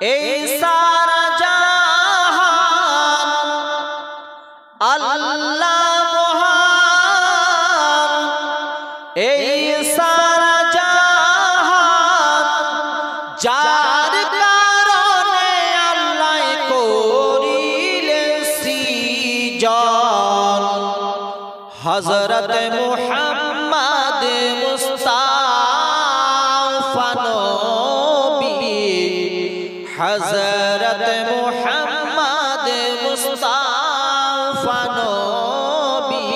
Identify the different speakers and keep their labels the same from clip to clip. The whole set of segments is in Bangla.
Speaker 1: এই সারা জাহান আল্লাহ মহান, এই সারা জাহান যার কারণে আল্লাহ করিলেন সৃজন। হযরত মুহাম্মদ মুস্তাফা নবী, হযরত মুহাম্মদ মুস্তাফা নবী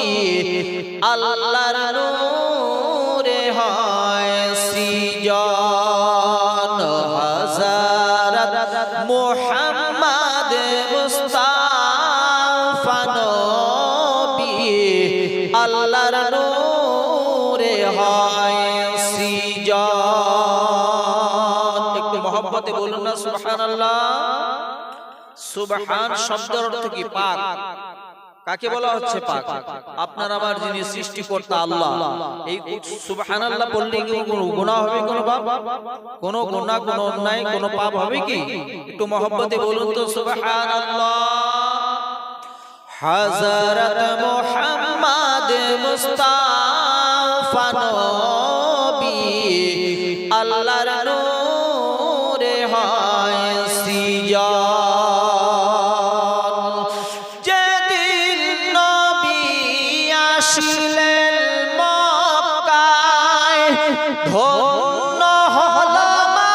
Speaker 1: আল্লাহর নূরে হয় সৃজন। হযরত মুহাম্মদ মুস্তাফা নবী আল্লাহর নূরে হয় সৃজন। একটু মহব্বতে বলুন না সুবহানাল্লাহ। সুবহান শব্দের অর্থ কি? পাক। কাকে বলা হচ্ছে পাক? আপনার আমার যিনি সৃষ্টিকর্তা আল্লাহ। এই সুবহানাল্লাহ বললে কি কোনো গুনাহ হবে? কোনো পাপ? কোনো গুনাহ, কোনো অন্যায়, কোনো পাপ হবে কি? একটু মহব্বতে বলুন তো সুবহানাল্লাহ। হযরত মুহাম্মদ মুস্তাফা নবী আল্লাহর নূরে হয় সৃজন। যেদিন নবী আসিলেন মক্কায়, ধন্য হলো মা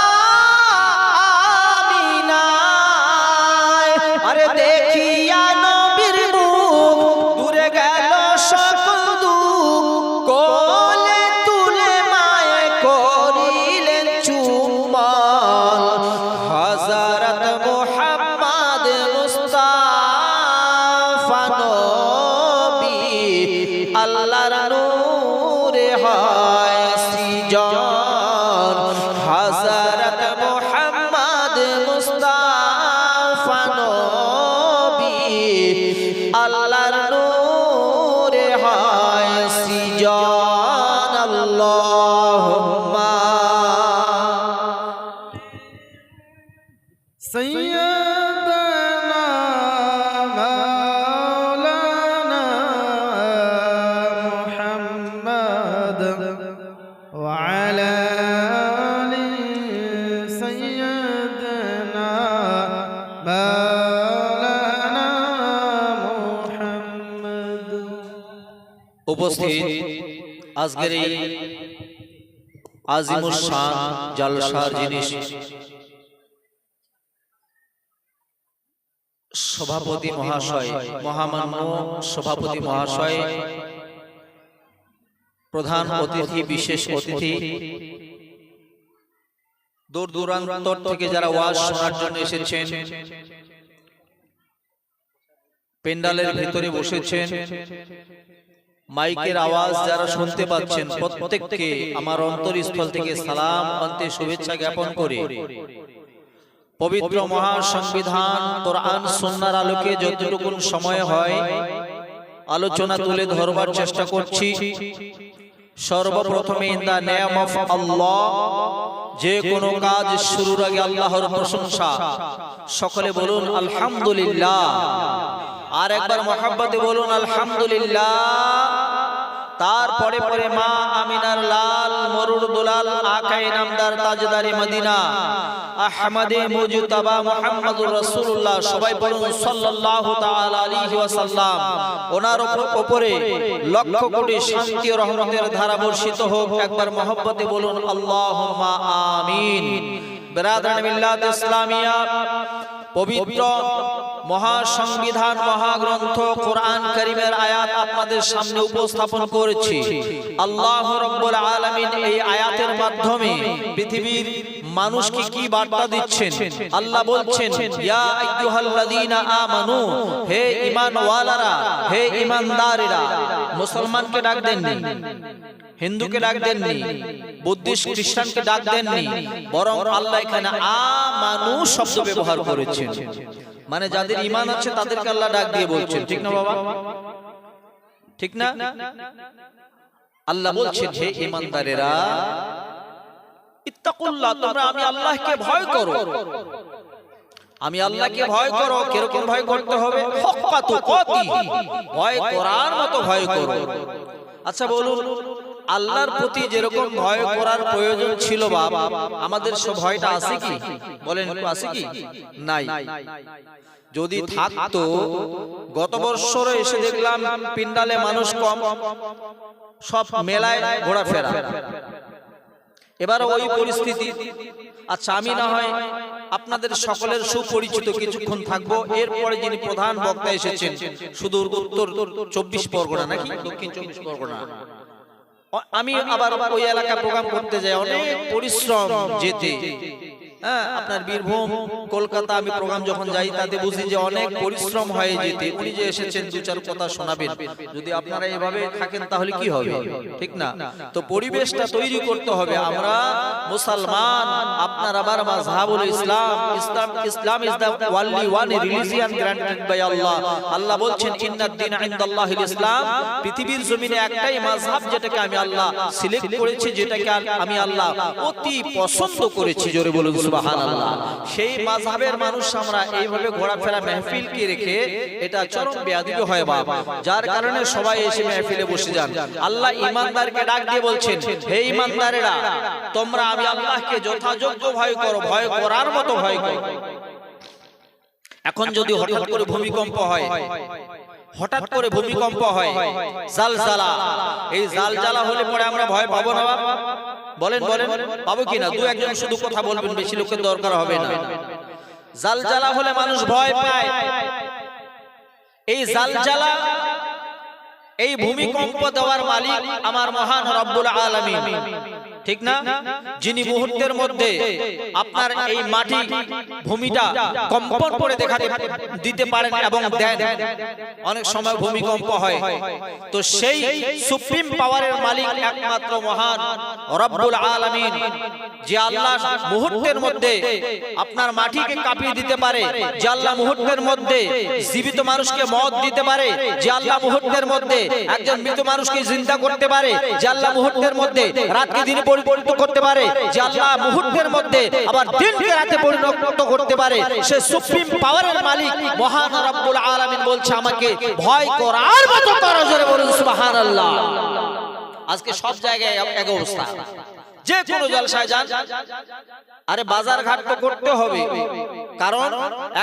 Speaker 1: আমিনায়। আরে দেখিয়া নবীর মুখ দূরে গেল সকল দুঃখ, কোলে তুলে মায়ে করিলেন চুম্বন। হযরত মুহাম্মদ মুস্তাফা নবী আল্লাহর নূরে হয় সৃজন। হযরত মুহাম্মদ মুস্তাফা নবী আল্লাহর নূরে হয় সৃজন। আল্লাহুম্মা
Speaker 2: سيدنا مولانا محمد وعلى آل سيدنا مولانا محمد।
Speaker 1: উপস্থিত আজকের এই আজিমুস শান জলসার যিনি সভাপতি মহাশয়, মহামান্য সভাপতি মহাশয়, প্রধান অতিথি, বিশেষ অতিথি, দূর দূরান্ত থেকে যারা ওয়াজ শোনার জন্য এসেছেন, পেন্ডালের ভিতরে বসেছেন, মাইকের আওয়াজ যারা শুনতে পাচ্ছেন, প্রত্যেককে আমার অন্তরস্থল থেকে সালাম অন্তে শুভেচ্ছা জ্ঞাপন করে পবিত্র মহা সংবিধান কোরআন সুন্নাহর আলোকে যতটুকু সময় হয় আলোচনা তুলে ধরবার চেষ্টা করছি। সর্বপ্রথমে ইন দা নেম অফ আল্লাহ, যে কোনো কাজ শুরুর আগে আল্লাহর প্রশংসা। সকলে বলুন আলহামদুলিল্লাহ। আর একবার মহব্বতে বলুন আলহামদুলিল্লাহ। তারপরে পরে মা আমিনার লাল মরুর দুলাল আকায়ে নামদার তাজদারে মদিনা আহমদে মুজতবা মুহাম্মদুর রাসূলুল্লাহ, সবাই বলুন সাল্লাল্লাহু তাআলা আলাইহি ওয়াসাল্লাম। ওনার উপরে লক্ষ কোটি শান্তি ও রহমতের ধারা বর্ষিত হোক। একবার মহব্বতে বলুন আল্লাহুম্মা আমিন। বিরাদরান মিল্লাত ইসলামিয়া, পবিত্র মহা সংবিধান মহাগ্রন্থ কোরআন কারীমের আয়াত আপনাদের সামনে উপস্থাপন করেছি। আল্লাহ রাব্বুল আলামিন এই আয়াতের মাধ্যমে পৃথিবীর মানুষকে কি বার্তা দিচ্ছেন? আল্লাহ বলছেন, ইয়া আইয়ুহাল্লাযীনা আমানু, হে ঈমানওয়ালারা, হে ঈমানদারেরা। মুসলমানকে ডাক দেননি, হিন্দুকে ডাক দেননি, বুদ্ধিস্ট খ্রিস্টানকে ডাক দেননি, বরং আল্লাহ এখানে আমানু শব্দ ব্যবহার করেছেন। মানে যাদের ঈমান আছে তাদেরকে আল্লাহ ডাক দিয়ে বলছেন, ঠিক না বাবা? ঠিক না? আল্লাহ বলছেন, হে ঈমানদারেরা, ইত্তাকুল্লাহ, তোমরা আমি আল্লাহকে ভয় করো। আমি আল্লাহকে ভয় করো। কিরকম ভয় করতে হবে? হক্কা তুকাতি, ভয় করার মতো ভয় করো। আচ্ছা বলুন, আল্লাহর প্রতি যেরকম ভয় করার প্রয়োজন ছিল বাবা, আমাদের সব ভয়টা আছে কি? বলেন, আছে কি? নাই। যদি থাকতো, গত বছর এসে দেখলাম পিন্ডালে মানুষ কম, সব মেলায় ঘোরাফেরা। এবার ওই পরিস্থিতি। আচ্ছা, আমি না হয় আপনাদের সকলের সুপরিচিত কিছুক্ষণ থাকবো। এরপরে যিনি প্রধান বক্তা এসেছেন সুদূর উত্তর 24 পরগনা, নাকি দক্ষিণ 24 পরগনা, আমি আবার ওই এলাকা প্রোগ্রাম করতে যাই, অনেক পরিশ্রম যেতে। হ্যাঁ, আপনার বীরভূম, কলকাতা আমি প্রোগ্রাম যখন যাই তাতে বুঝি যে অনেক পরিশ্রম হয়ে যেতে। উনি যে এসেছেন দু চার কথা শোনাবেন। যদি আপনারা এভাবে থাকেন তাহলে কি হবে? ঠিক না? তো পরিবেশটা তৈরি করতে হবে। আমরা মুসলমান, আপনার আমার মাযহাবুল ইসলাম, Islam is the only one religion granted by Allah. আল্লাহ বলছেন ইন্নাদ দীন ইনদাল্লাহিল ইসলাম, পৃথিবীর জমিনে একটাই মাযহাব যেটাকে আমি আল্লাহ সিলেক্ট করেছি, যেটাকে আমি আল্লাহ অতি পছন্দ করেছি। জোরে বলুন সুবহানাল্লাহ। সেই মাযহাবের মানুষ আমরা এইভাবে ঘোরাফেরা মেহফিলকে রেখে, এটা চরম বেয়াদবি হয় বাবা, যার কারণে সবাই এসে মেহফিলে বসে যান। আল্লাহ ঈমানদারকে ডাক দিয়ে বলছেন, হে ঈমানদারেরা, তোমরা আমি আল্লাহকে যথাযোগ্য ভয় করো, ভয় করার মতো ভয় করো। এখন যদি হঠাৎ করে ভূমিকম্প হয়, হঠাৎ করে ভূমিকম্প হয়, জালজালা, এই জালজালা হলে পরে আমরা ভয় পাবো না বাবা? বলেন বলেন, পাবো কিনা? দু একজন শুধু কথা বলবেন, বেশি লোকের দরকার হবে না। জালজালা হলে মানুষ ভয় পায়। এই জালজালা, এই ভূমিকম্প দেওয়ার মালিক আমার মহান রব্বুল আলামিন, ঠিক না? যিনি মুহূর্তের মধ্যে আপনার এই মাটি, ভূমিটা কম্পন করে দিতে পারেন এবং দেন। অনেক সময় ভূমিকম্প হয়। তো সেই সুপ্রিম পাওয়ারের মালিক একমাত্র মহান রব্বুল আলামিন, যে আল্লাহ মুহূর্তের মধ্যে আপনার মাটিকে কাঁপিয়ে দিতে পারে, যে আল্লাহ মুহূর্তের মধ্যে জীবিত মানুষকে মওত দিতে পারে, যে আল্লাহ মুহূর্তের মধ্যে একজন মৃত মানুষকে জিন্দা করতে পারে, যে আল্লাহ মুহূর্তের মধ্যে রাতকে দিনে পরিবর্তিত করতে পারে, যে আল্লাহ মুহূর্তের মধ্যে আবার দিনকে রাতে পরিণত করতে পারে, সে সুপ্রিম পাওয়ারের মালিক মহান রব্বুল আলামিন বলছে আমাকে ভয় করার মতো করো। জোরে বলুন সুবহানাল্লাহ। আজকে সব জায়গায় এক অবস্থা, যে কোনো জলসায় যান, আরে বাজার ঘাট তো করতে হবে, কারণ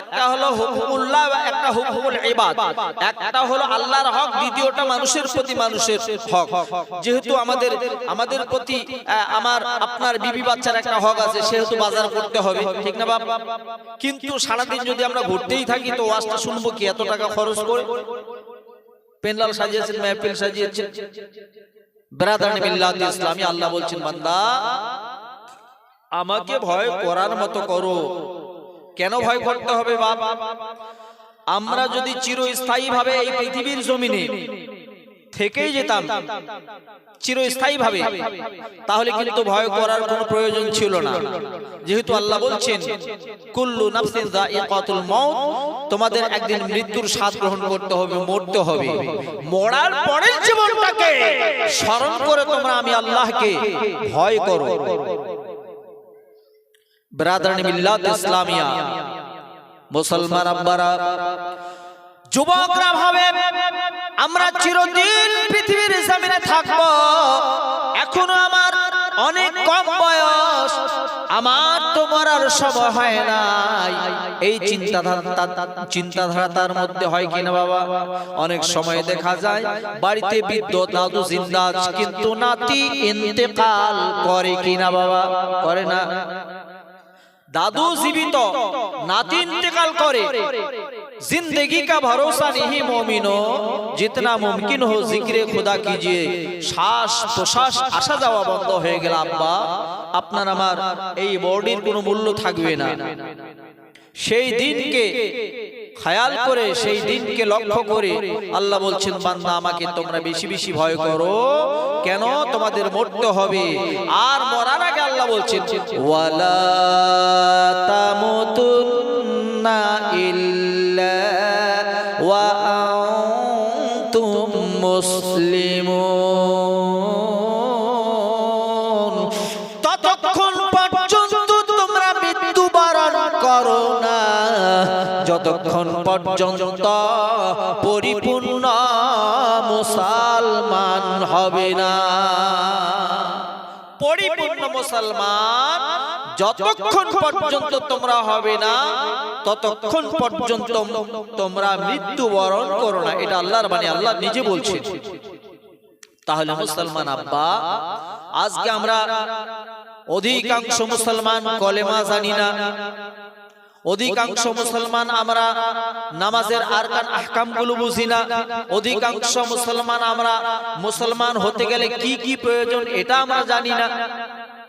Speaker 1: একটা হলো হুকুমুল্লাহ, একটা হুকুমুল ইবাদ, একটা হলো আল্লাহর হক, দ্বিতীয়টা মানুষের প্রতি মানুষের হক। যেহেতু আমাদের প্রতি আমার আপনার বিবি বাচ্চার একটা হক আছে, সেহেতু বাজার করতে হবে, ঠিক না বাবা? কিন্তু সারাদিন যদি আমরা ঘুরতেই থাকি, তো ওয়াজটা শুনবো কি এত টাকা খরচ করে? পেন্ডাল সাজিয়েছেন, মেহফিল সাজিয়েছেন, ব্রাদার মিল্লাত ইসলামী। আল্লাহ বলছেন, বান্দা আমাকে ভয় করার মতো করো। কেন ভয় করতে হবে বাবা? আমরা যদি চিরস্থায়ী ভাবে এই পৃথিবীর জমিনে থেকেই যেতাম, চিরস্থায়ী ভাবে, তাহলে কিন্তু ভয় করার কোনো প্রয়োজন ছিল না। যেহেতু আল্লাহ বলছেন কুল্লু নাফসিন যায়িকাতুল মাউত, তোমাদের একদিন মৃত্যুর স্বাদ গ্রহণ করতে হবে, মরতে হবে। মরার পরের জীবনটাকে স্মরণ করে তোমরা আমি আল্লাহকে ভয় করো। ব্রাদার মিল্লাত ইসলামিয়া, মুসলমান আব্বারা, যুবকরা ভাবে আমরা চিরদিন পৃথিবীর জমিনে থাকবো, এখনো আমার অনেক কম বয়স, আমার তো মরার সময় হয় নাই। এই চিন্তাধারা তার মধ্যে হয় কিনা বাবা? অনেক সময় দেখা যায় বাড়িতে বৃদ্ধ দাদু জিন্দা, কিন্তু নাতি ইন্তেকাল করে কিনা বাবা? করে না? दादू जीवित नाती इंतकाल करे जिंदगी का भरोसा नहीं मोमिनो जितना मुमकिन हो जिक्र खुदा कीजिए श्वास प्रश्वास आशा जावा बंद हो गेल आब्बा आपनार आमार এই বডির কোনো মূল্য থাকবে না সেই দিনকে খেয়াল করে সেই দিনকে লক্ষ্য করে আল্লাহ বলছেন বান্দা আমাকে তোমরা বেশি বেশি ভয় করো কেন তোমাদের মরতে হবে আর মরার আগে আল্লাহ বলছেন ওয়ালা তামুতুন্না ইল্লা ওয়া আনতুম মুসলিমুন ততক্ষণ পর্যন্ত তোমরা মৃত্যুবরণ করো না ততক্ষণ পর্যন্ত পরিপূর্ণ মুসলমান হবে না। পরিপূর্ণ মুসলমান যতক্ষণ পর্যন্ত তোমরা হবে না ততক্ষণ পর্যন্ত তোমরা মৃত্যুবরণ করো না। এটা আল্লাহর বাণী, আল্লাহ নিজে বলছেন। তাহলে মুসলমান আব্বা, আজকে আমরা অধিকাংশ মুসলমান কলেমা জানি না, অধিকাংশ মুসলমান আমরা নামাজের আরকান আহকামগুলো বুঝি না, অধিকাংশ মুসলমান আমরা মুসলমান হতে গেলে কি কি প্রয়োজন এটা আমরা জানি না,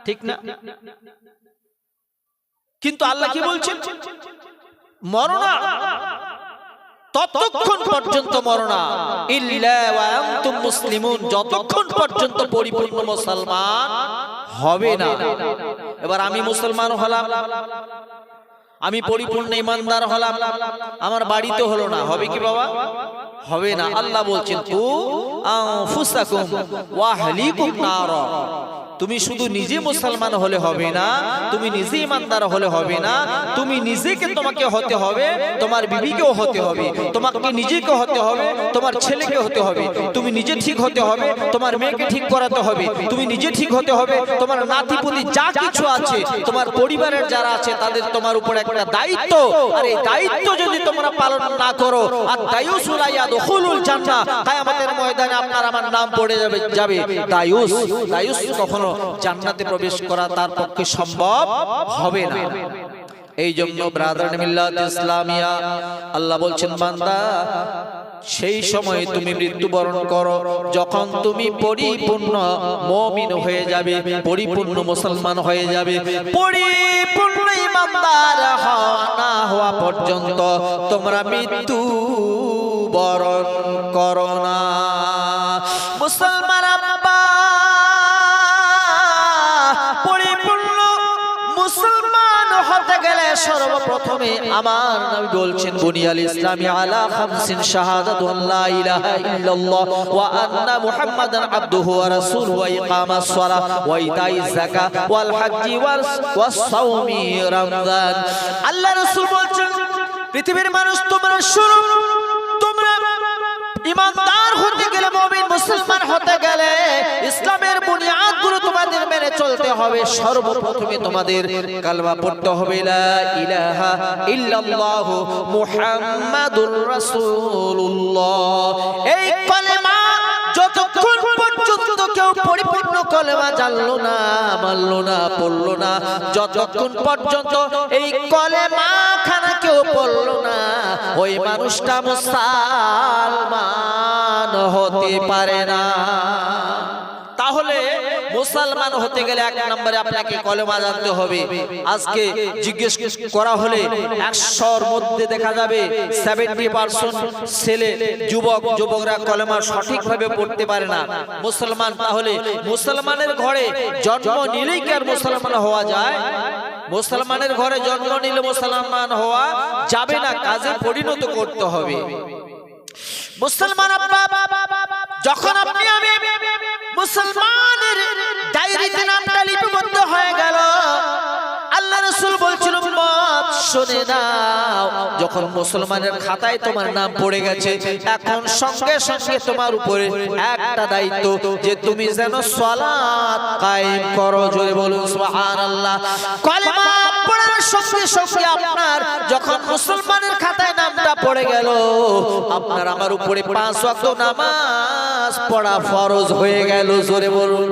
Speaker 1: ঠিক না? কিন্তু আল্লাহ কি বলছেন? মরনা ততক্ষণ পর্যন্ত মরনা ইল্লা ওয়া আনতুম মুসলিমুন, যতক্ষণ পর্যন্ত পরিপূর্ণ মুসলমান হবে না। এবার আমি মুসলমান হলাম, আমি পরিপূর্ণ ইমানদার হলাম, আমার বাড়িতে হলো না, হবে কি বাবা? হবে না। আল্লাহ বলছেন কু আনফুসাকুম ওয়া আহলিকুম নারা, তুমি শুধু নিজে মুসলমান হলে হবে না, তুমি নিজে ইমানদার হলে হবে না, তুমি নিজেকে তোমাকে হতে হবে, তোমার বিবিকেও হতে হবে, তোমাকে নিজেকে হতে হবে, তোমার ছেলেকে হতে হবে, তুমি নিজে ঠিক হতে হবে, তোমার মেয়েকে ঠিক করাতে হবে, তুমি নিজে ঠিক হতে হবে, তোমার নাতিপুতি যা কিছু আছে, তোমার পরিবারের যারা আছে তাদের তোমার উপর একটা দায়িত্ব। আর এই দায়িত্ব যদি তোমরা পালন না করো, আর দায়ুস লা ইয়াদখুলুল জান্নাহ, কিয়ামতের ময়দানে আপনার আমার নাম পড়ে যাবে দায়ুস কখনো জান্নাতে প্রবেশ করা তার পক্ষে সম্ভব হবে না। এই জন্য ব্রাদারান মিল্লাত ইসলামিয়া আল্লাহ বলছেন, বান্দা সেই সময় তুমি মৃত্যুবরণ করো যখন তুমি পরিপূর্ণ মুমিন হয়ে যাবে, পরিপূর্ণ মুসলমান হয়ে যাবে। পরিপূর্ণ ইমানদার না হওয়া পর্যন্ত তোমরা মৃত্যু বরণ করো না। মুসলমান আব্বা, পরিপূর্ণ মুসলমান হতে গেলে সর্বপ্রথমে আমার নবী বলছেন, বুনিয়াল ইসলামি আলা খামসিন শাহাদাতু আল্লা ইলাহা ইল্লাল্লাহ ওয়া আন্না মুহাম্মাদান আবদুহু ওয়া রাসূলুহু ওয়া ইকামাস সালাহ ওয়া ইতাইজ যাকাত ওয়াল হজ্জি ওয়াস সাওমি রমজান। আল্লাহ রাসূল বলছেন, পৃথিবীর মানুষ তোমরা শুনো, তোমরা ইমানদার হতে গেলে, মুমিন মুসলমান হতে গেলে ইসলামের বুনিয়াদগুলো তোমাদের মেনে চলতে হবে। সর্বপ্রথমে তোমাদের কালেমা পড়তে হবে, লা ইলাহা ইল্লাল্লাহ মুহাম্মাদুর রাসূলুল্লাহ। এই কালেমা যতক্ষণ পর্যন্ত কেউ পরিপূর্ণ কালেমা জানলো না, মানলো না, পড়লো না, যতক্ষণ পর্যন্ত এই কালেমা খানা কেউ পড়লো না, ওই মানুষটা মুসলমান হতে পারে না। তাহলে মুসলমান হতে গেলে এক নম্বরে আপনাকে কলেমা জানতে হবে। আজকে জিজ্ঞেস করা হলে 100-র মধ্যে দেখা যাবে 70% ছেলে যুবকরা কলেমা সঠিকভাবে পড়তে পারে না। মুসলমান, তাহলে মুসলমানের ঘরে জন্ম নিলেই কি আর মুসলমান হওয়া যায়? মুসলমানের ঘরে জন্ম নিলে মুসলমান হওয়া যাবে না, কাজে পরিণত করতে হবে। মুসলমান আব্বা, যখন আপনি আমি মুসলমানের ডায়েরিতে নামটা লিপিবদ্ধ হয়ে গেল, আল্লাহ রাসূল বলছিল, উম্মত শুনে নাও, যখন মুসলমানের খাতায় তোমার নাম পড়ে গেছে, এখন সঙ্গে সঙ্গে তোমার উপরে একটা দায়িত্ব যে তুমি যেন সালাত কায়েম করো। জোরে বলুন সুবহানাল্লাহ। কলেমা পড়ার সঙ্গে সঙ্গে আপনার যখন মুসলমানের খাতায় নামটা পড়ে গেল, আপনার আমার উপরে 5 ওয়াক্ত নামাজ পড়া ফরজ হয়ে গেল। জোরে বলুন।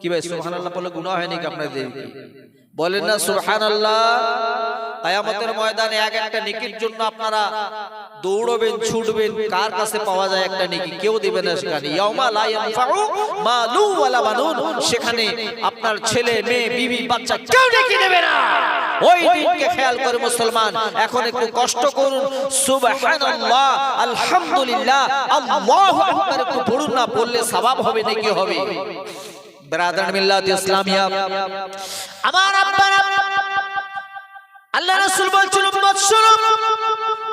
Speaker 1: কি ভাই সুবহানাল্লাহ বলে গুনাহ হয় নাকি আপনাদের? বলেন না সুবহানাল্লাহ। কিয়ামতের ময়দানে এক একটা নেকির জন্য আপনারা দৌড়বেন, ছুটবেন, কার কাছে পাওয়া যায় একটা নেকি? কেউ দিবে না সেখানে। ইয়াউমা লা ইয়ানফাউ মালু ওয়ালা বানুন, সেখানে আপনার ছেলে, মেয়ে, বিবি, বাচ্চা কেউ নেকি দেবে না। ওই দিনকে খেয়াল করে মুসলমান এখন একটু কষ্ট করুন। সুবহানাল্লাহ, আলহামদুলিল্লাহ, আল্লাহু আকবার একটু পড়ুন না, পড়লে সওয়াব হবে, নেকি হবে। ব্রাদার মিল্লাত ইসলামিয়া আমার আব্বারা, আল্লাহ রাসূল বলছেন, উম্মত শুনো,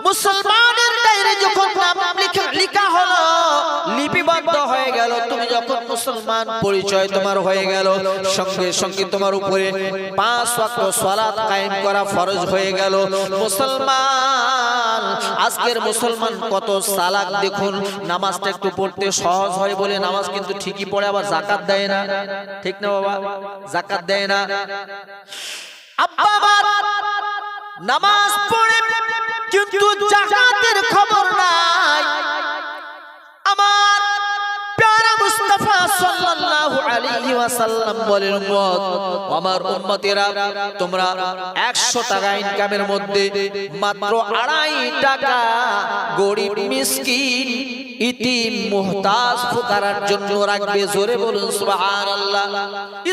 Speaker 1: মুসলমানের ডায়েরি যখন নাম লেখা হলো, লিপিবদ্ধ হয়ে গেল, তুমি যখন মুসলমান পরিচয় তোমার হয়ে গেল, সঙ্গে সঙ্গে তোমার উপরে 5 ওয়াক্ত সালাত কায়েম করা ফরজ হয়ে গেল। মুসলমান মুসলমান, আজকের মুসলমান কত চালাক দেখুন। নামাজটা একটু পড়তে সহজ হয় বলে নামাজ কিন্তু ঠিকই পড়ে, আবার যাকাত দেয় না। ঠিক না বাবা? যাকাত দেয় না। আব্বা আমার নামাজ পড়ে কিন্তু যাকাতের খবর নাই। আমার প্যারা মুস্তাফা সাল্লাল্লাহু আলাইহি ওয়াসাল্লাম বলেন, উম্মত, আমার উম্মতেরা, তোমরা 100 টাকা ইনকামের মধ্যে মাত্র 2.5 টাকা গরিব মিসকিন ইতিম মুহতাজ ফুকারার জন্য রাখবে। জোরে বলুন সুবহানাল্লাহ।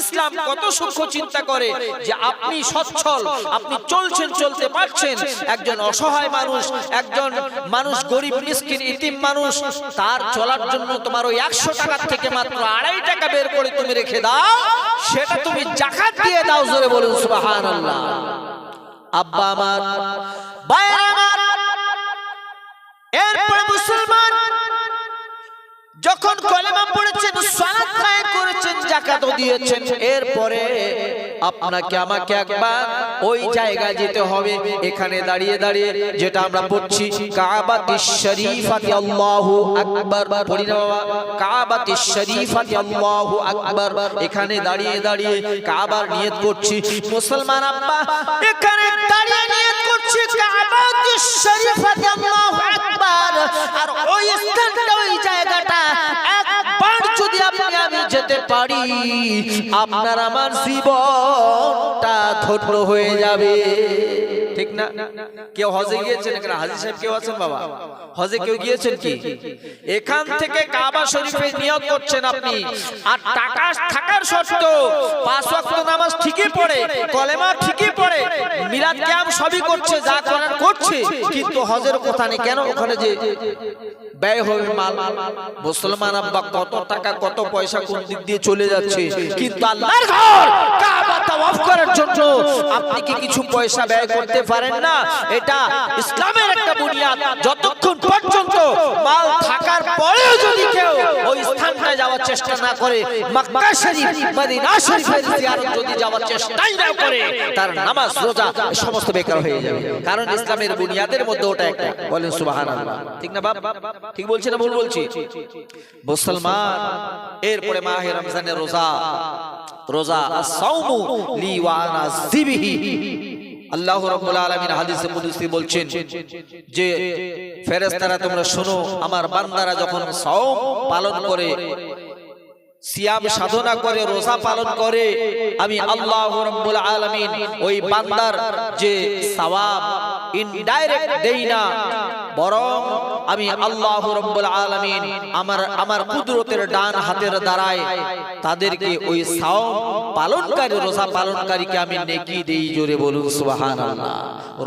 Speaker 1: ইসলাম কত সূক্ষ্ম চিন্তা করে যে আপনি সচ্ছল, আপনি চলছেন, চলতে পারছেন, একজন অসহায় মানুষ, একজন মানুষ গরিব মিসকিন ইতিম মানুষ, তার চলার জন্য তোমার ওই 100 টাকা থেকে মাত্র 2.5 টাকা বের করে তুমি রেখে দাও, সেটা তুমি যাকাত দিয়ে দাও। জোরে বলুন সুবহানাল্লাহ। আব্বা আমার, ভাইরা আমার, এরপরে মুসলমান যখন কলেমা পড়েছেন, সালাত কায়েম করেছেন, যাকাতও দিয়েছেন, এরপরে আপনাকে আমাকে একবার ওই জায়গায় যেতে হবে। এখানে দাঁড়িয়ে দাঁড়িয়ে যেটা আমরা পড়ছি, কাবাতিশ শরীফাতি আল্লাহু আকবার, পড়ি না বাবা? কাবাতিশ শরীফাতি আল্লাহু আকবার। এখানে দাঁড়িয়ে দাঁড়িয়ে কাবার নিয়ত করছি। মুসলমান আব্বা, এখানে দাঁড়িয়ে নিয়ত করছি কাবাতিশ শরীফাতি আল্লাহু আকবার। আর ওই স্থানটা, ওই জায়গাটা একবার যদি আপনি আমি যেতে পারি, আপনার আমার জীবনটা ধন্য হয়ে যাবে। ঠিক না? কেউ হজে গিয়েছেন? এখানে হাজী সাহেব কেউ আছেন বাবা? হজে কেউ গিয়েছেন কি? এখান থেকে কাবা শরীফে নিয়ত করছেন আপনি, আর টাকা থাকার সত্ত্বেও 5 ওয়াক্ত নামাজ ঠিকই পড়ে, কলেমা ঠিকই পড়ে, মিলাদ কিয়াম সবই করছে, যা করার করছে, কিন্তু হজের কথা নেই। কেন? ওখানে যে ব্যয় হবে মাল। মুসলমান আব্বা, কত টাকা কত পয়সা কোন দিক দিয়ে চলে যাচ্ছে, কিন্তু আল্লাহর ঘর কাবা তাওয়াফ করার জন্য আপনি কি কিছু পয়সা ব্যয় করতে পারেন না? এটা ইসলামের একটা বুনিয়াদ। যতক্ষণ পর্যন্ত মাল থাকার পরেও যদি কেউ ওই স্থানটায় যাওয়ার চেষ্টা না করে, মক্কা শরীফ, মদিনা শরীফের জিয়ারত যদি যাওয়ার চেষ্টাই না করে, তার নামাজ রোজা সমস্ত বেকার হয়ে যাবে। কারণ ইসলামের বুনিয়াদের মধ্যে ওটা একটা। বলেন সুবহানাল্লাহ। ঠিক না বাপ? ঠিক বলছি না ভুল বলছি? মুসলমান, এরপরে মাহে রমজানের রোজা, রোজা আস-সাওমু লি ওয়া আনা যিবিহি। আল্লাহ রাব্বুল আলামিন হাদিসে কুদসি বলছেন যে ফেরেশতারা, তোমরা শোনো, আমার বান্দারা যখন সাওম পালন করে, সিয়াম সাধনা করে, রোজা পালন করে, আমি আল্লাহ রাব্বুল আলামিন ওই বান্দার যে সওয়াব ইনডাইরেক্ট দেই না, বরং আমি আল্লাহ রাব্বুল আলামিন আমার কুদরতের ডান হাতের দ্বারায় তাদেরকে ওই সাওম পালনকারী, রোজা পালনকারীকে আমি নেকি দেই। জোরে বলুন সুবহানাল্লাহ।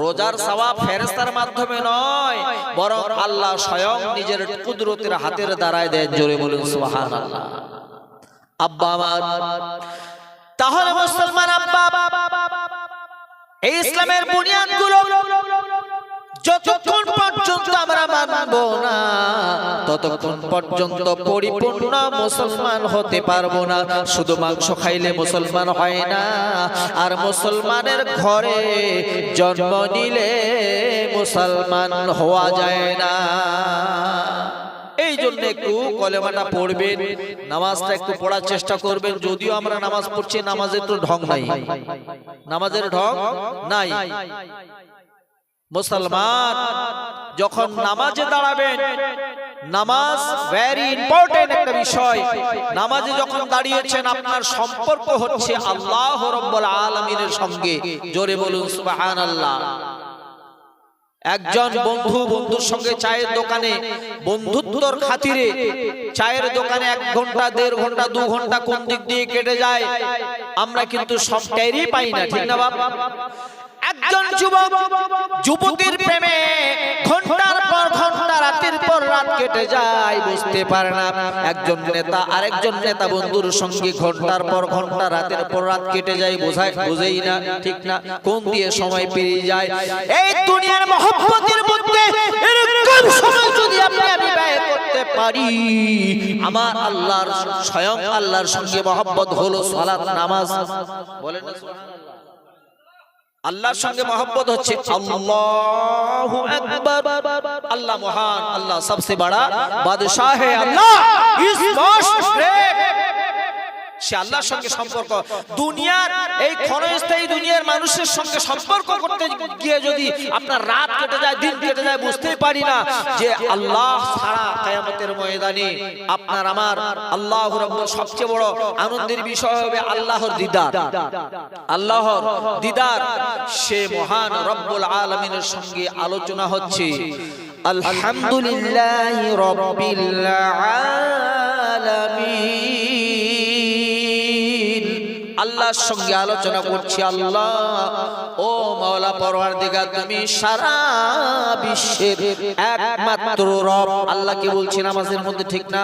Speaker 1: রোজার সওয়াব ফেরেশতার মাধ্যমে নয়, বরং আল্লাহ স্বয়ং নিজের কুদরতের হাতের দ্বারায় দেন। জোরে বলুন সুবহানাল্লাহ। আব্বা আমার, তাহলে মুসলমান আব্বা, এই ইসলামের বুনিয়াদগুলো যতক্ষণ পর্যন্ত আমরা মানব না, ততক্ষণ পর্যন্ত পরিপূর্ণ মুসলমান হতে পারবো না। শুধু মাংস খাইলে মুসলমান হয় না, আর মুসলমানের ঘরে জন্ম নিলে মুসলমান হওয়া যায় না। এই জন্য একটু কলেমাটা পড়বেন, নামাজটা একটু পড়ার চেষ্টা করবেন। যদিও আমরা নামাজ পড়ছি, নামাজের তো ঢং নাই, নামাজের ঢং নাই। মুসলমান যখন নামাজে দাঁড়াবেন, নামাজ ভেরি ইম্পর্টেন্ট একটা বিষয়। নামাজে যখন দাঁড়িয়েছেন, আপনার সম্পর্ক হচ্ছে আল্লাহ রাব্বুল আলামিনের সঙ্গে। জোরে বলুন সুবহানাল্লাহ। একজন বন্ধুর সঙ্গে চায়ের দোকানে বন্ধুত্বর খাতিরে চায়ের দোকানে 1 ঘন্টা 1.5 ঘন্টা 2 ঘন্টা কোন দিক দিয়ে কেটে যায় আমরা কিন্তু সব টেরই পাই না। ঠিক না বাবা? একজন যুবক যুবতীর প্রেমে ঘন্টার পর ঘন্টা, রাতের পর রাত কেটে যায়, বুঝতে পারে না। একজন নেতা আরেকজন নেতা বন্ধুর সঙ্গে ঘন্টার পর ঘন্টা, রাতের পর রাত কেটে যায়, বুঝেই না। ঠিক না? কোন দিয়ে সময় পেরিয়ে যায়। এই দুনিয়ার মহব্বতের মধ্যে এরকম সময় যদি আমি ব্যয় করতে পারি, আমার আল্লাহর, স্বয়ং আল্লাহর সঙ্গে মহব্বত হলো সালাত, নামাজ। বলেন না সুবহানাল্লাহ। আল্লাহর সঙ্গে মহব্বত হচ্ছে আল্লাহু আকবার। আল্লাহ মহান, আল্লাহ সবসে বড়া বাদশাহ है, আল্লাহ ইজ মোস্ট গ্রেট। সে আল্লাহর সঙ্গে সম্পর্ক, দুনিয়ার এই ক্ষণস্থায়ী দুনিয়ার মানুষের সঙ্গে সম্পর্ক করতে গিয়ে যদি আপনার রাত কেটে যায়, দিন কেটে যায়, বুঝতেই পারি না যে আল্লাহ ছাড়া কিয়ামতের ময়দানে আপনার আমার আল্লাহ রাব্বুল সবচেয়ে বড় আনন্দের বিষয় হবে আল্লাহর দিদার। আল্লাহর দিদার, সে মহান রব্বুল আলামিনের সঙ্গে আলোচনা হচ্ছে। আলহামদুলিল্লাহি রাব্বিল আলামিন, আল্লাহর সঙ্গে আলোচনা করছি। আল্লাহ ও মাওলা পরওয়ারদিগার, তুমি সারা বিশ্বের একমাত্র রব। আল্লাহকে বলছি নামাজের মধ্যে, ঠিক না?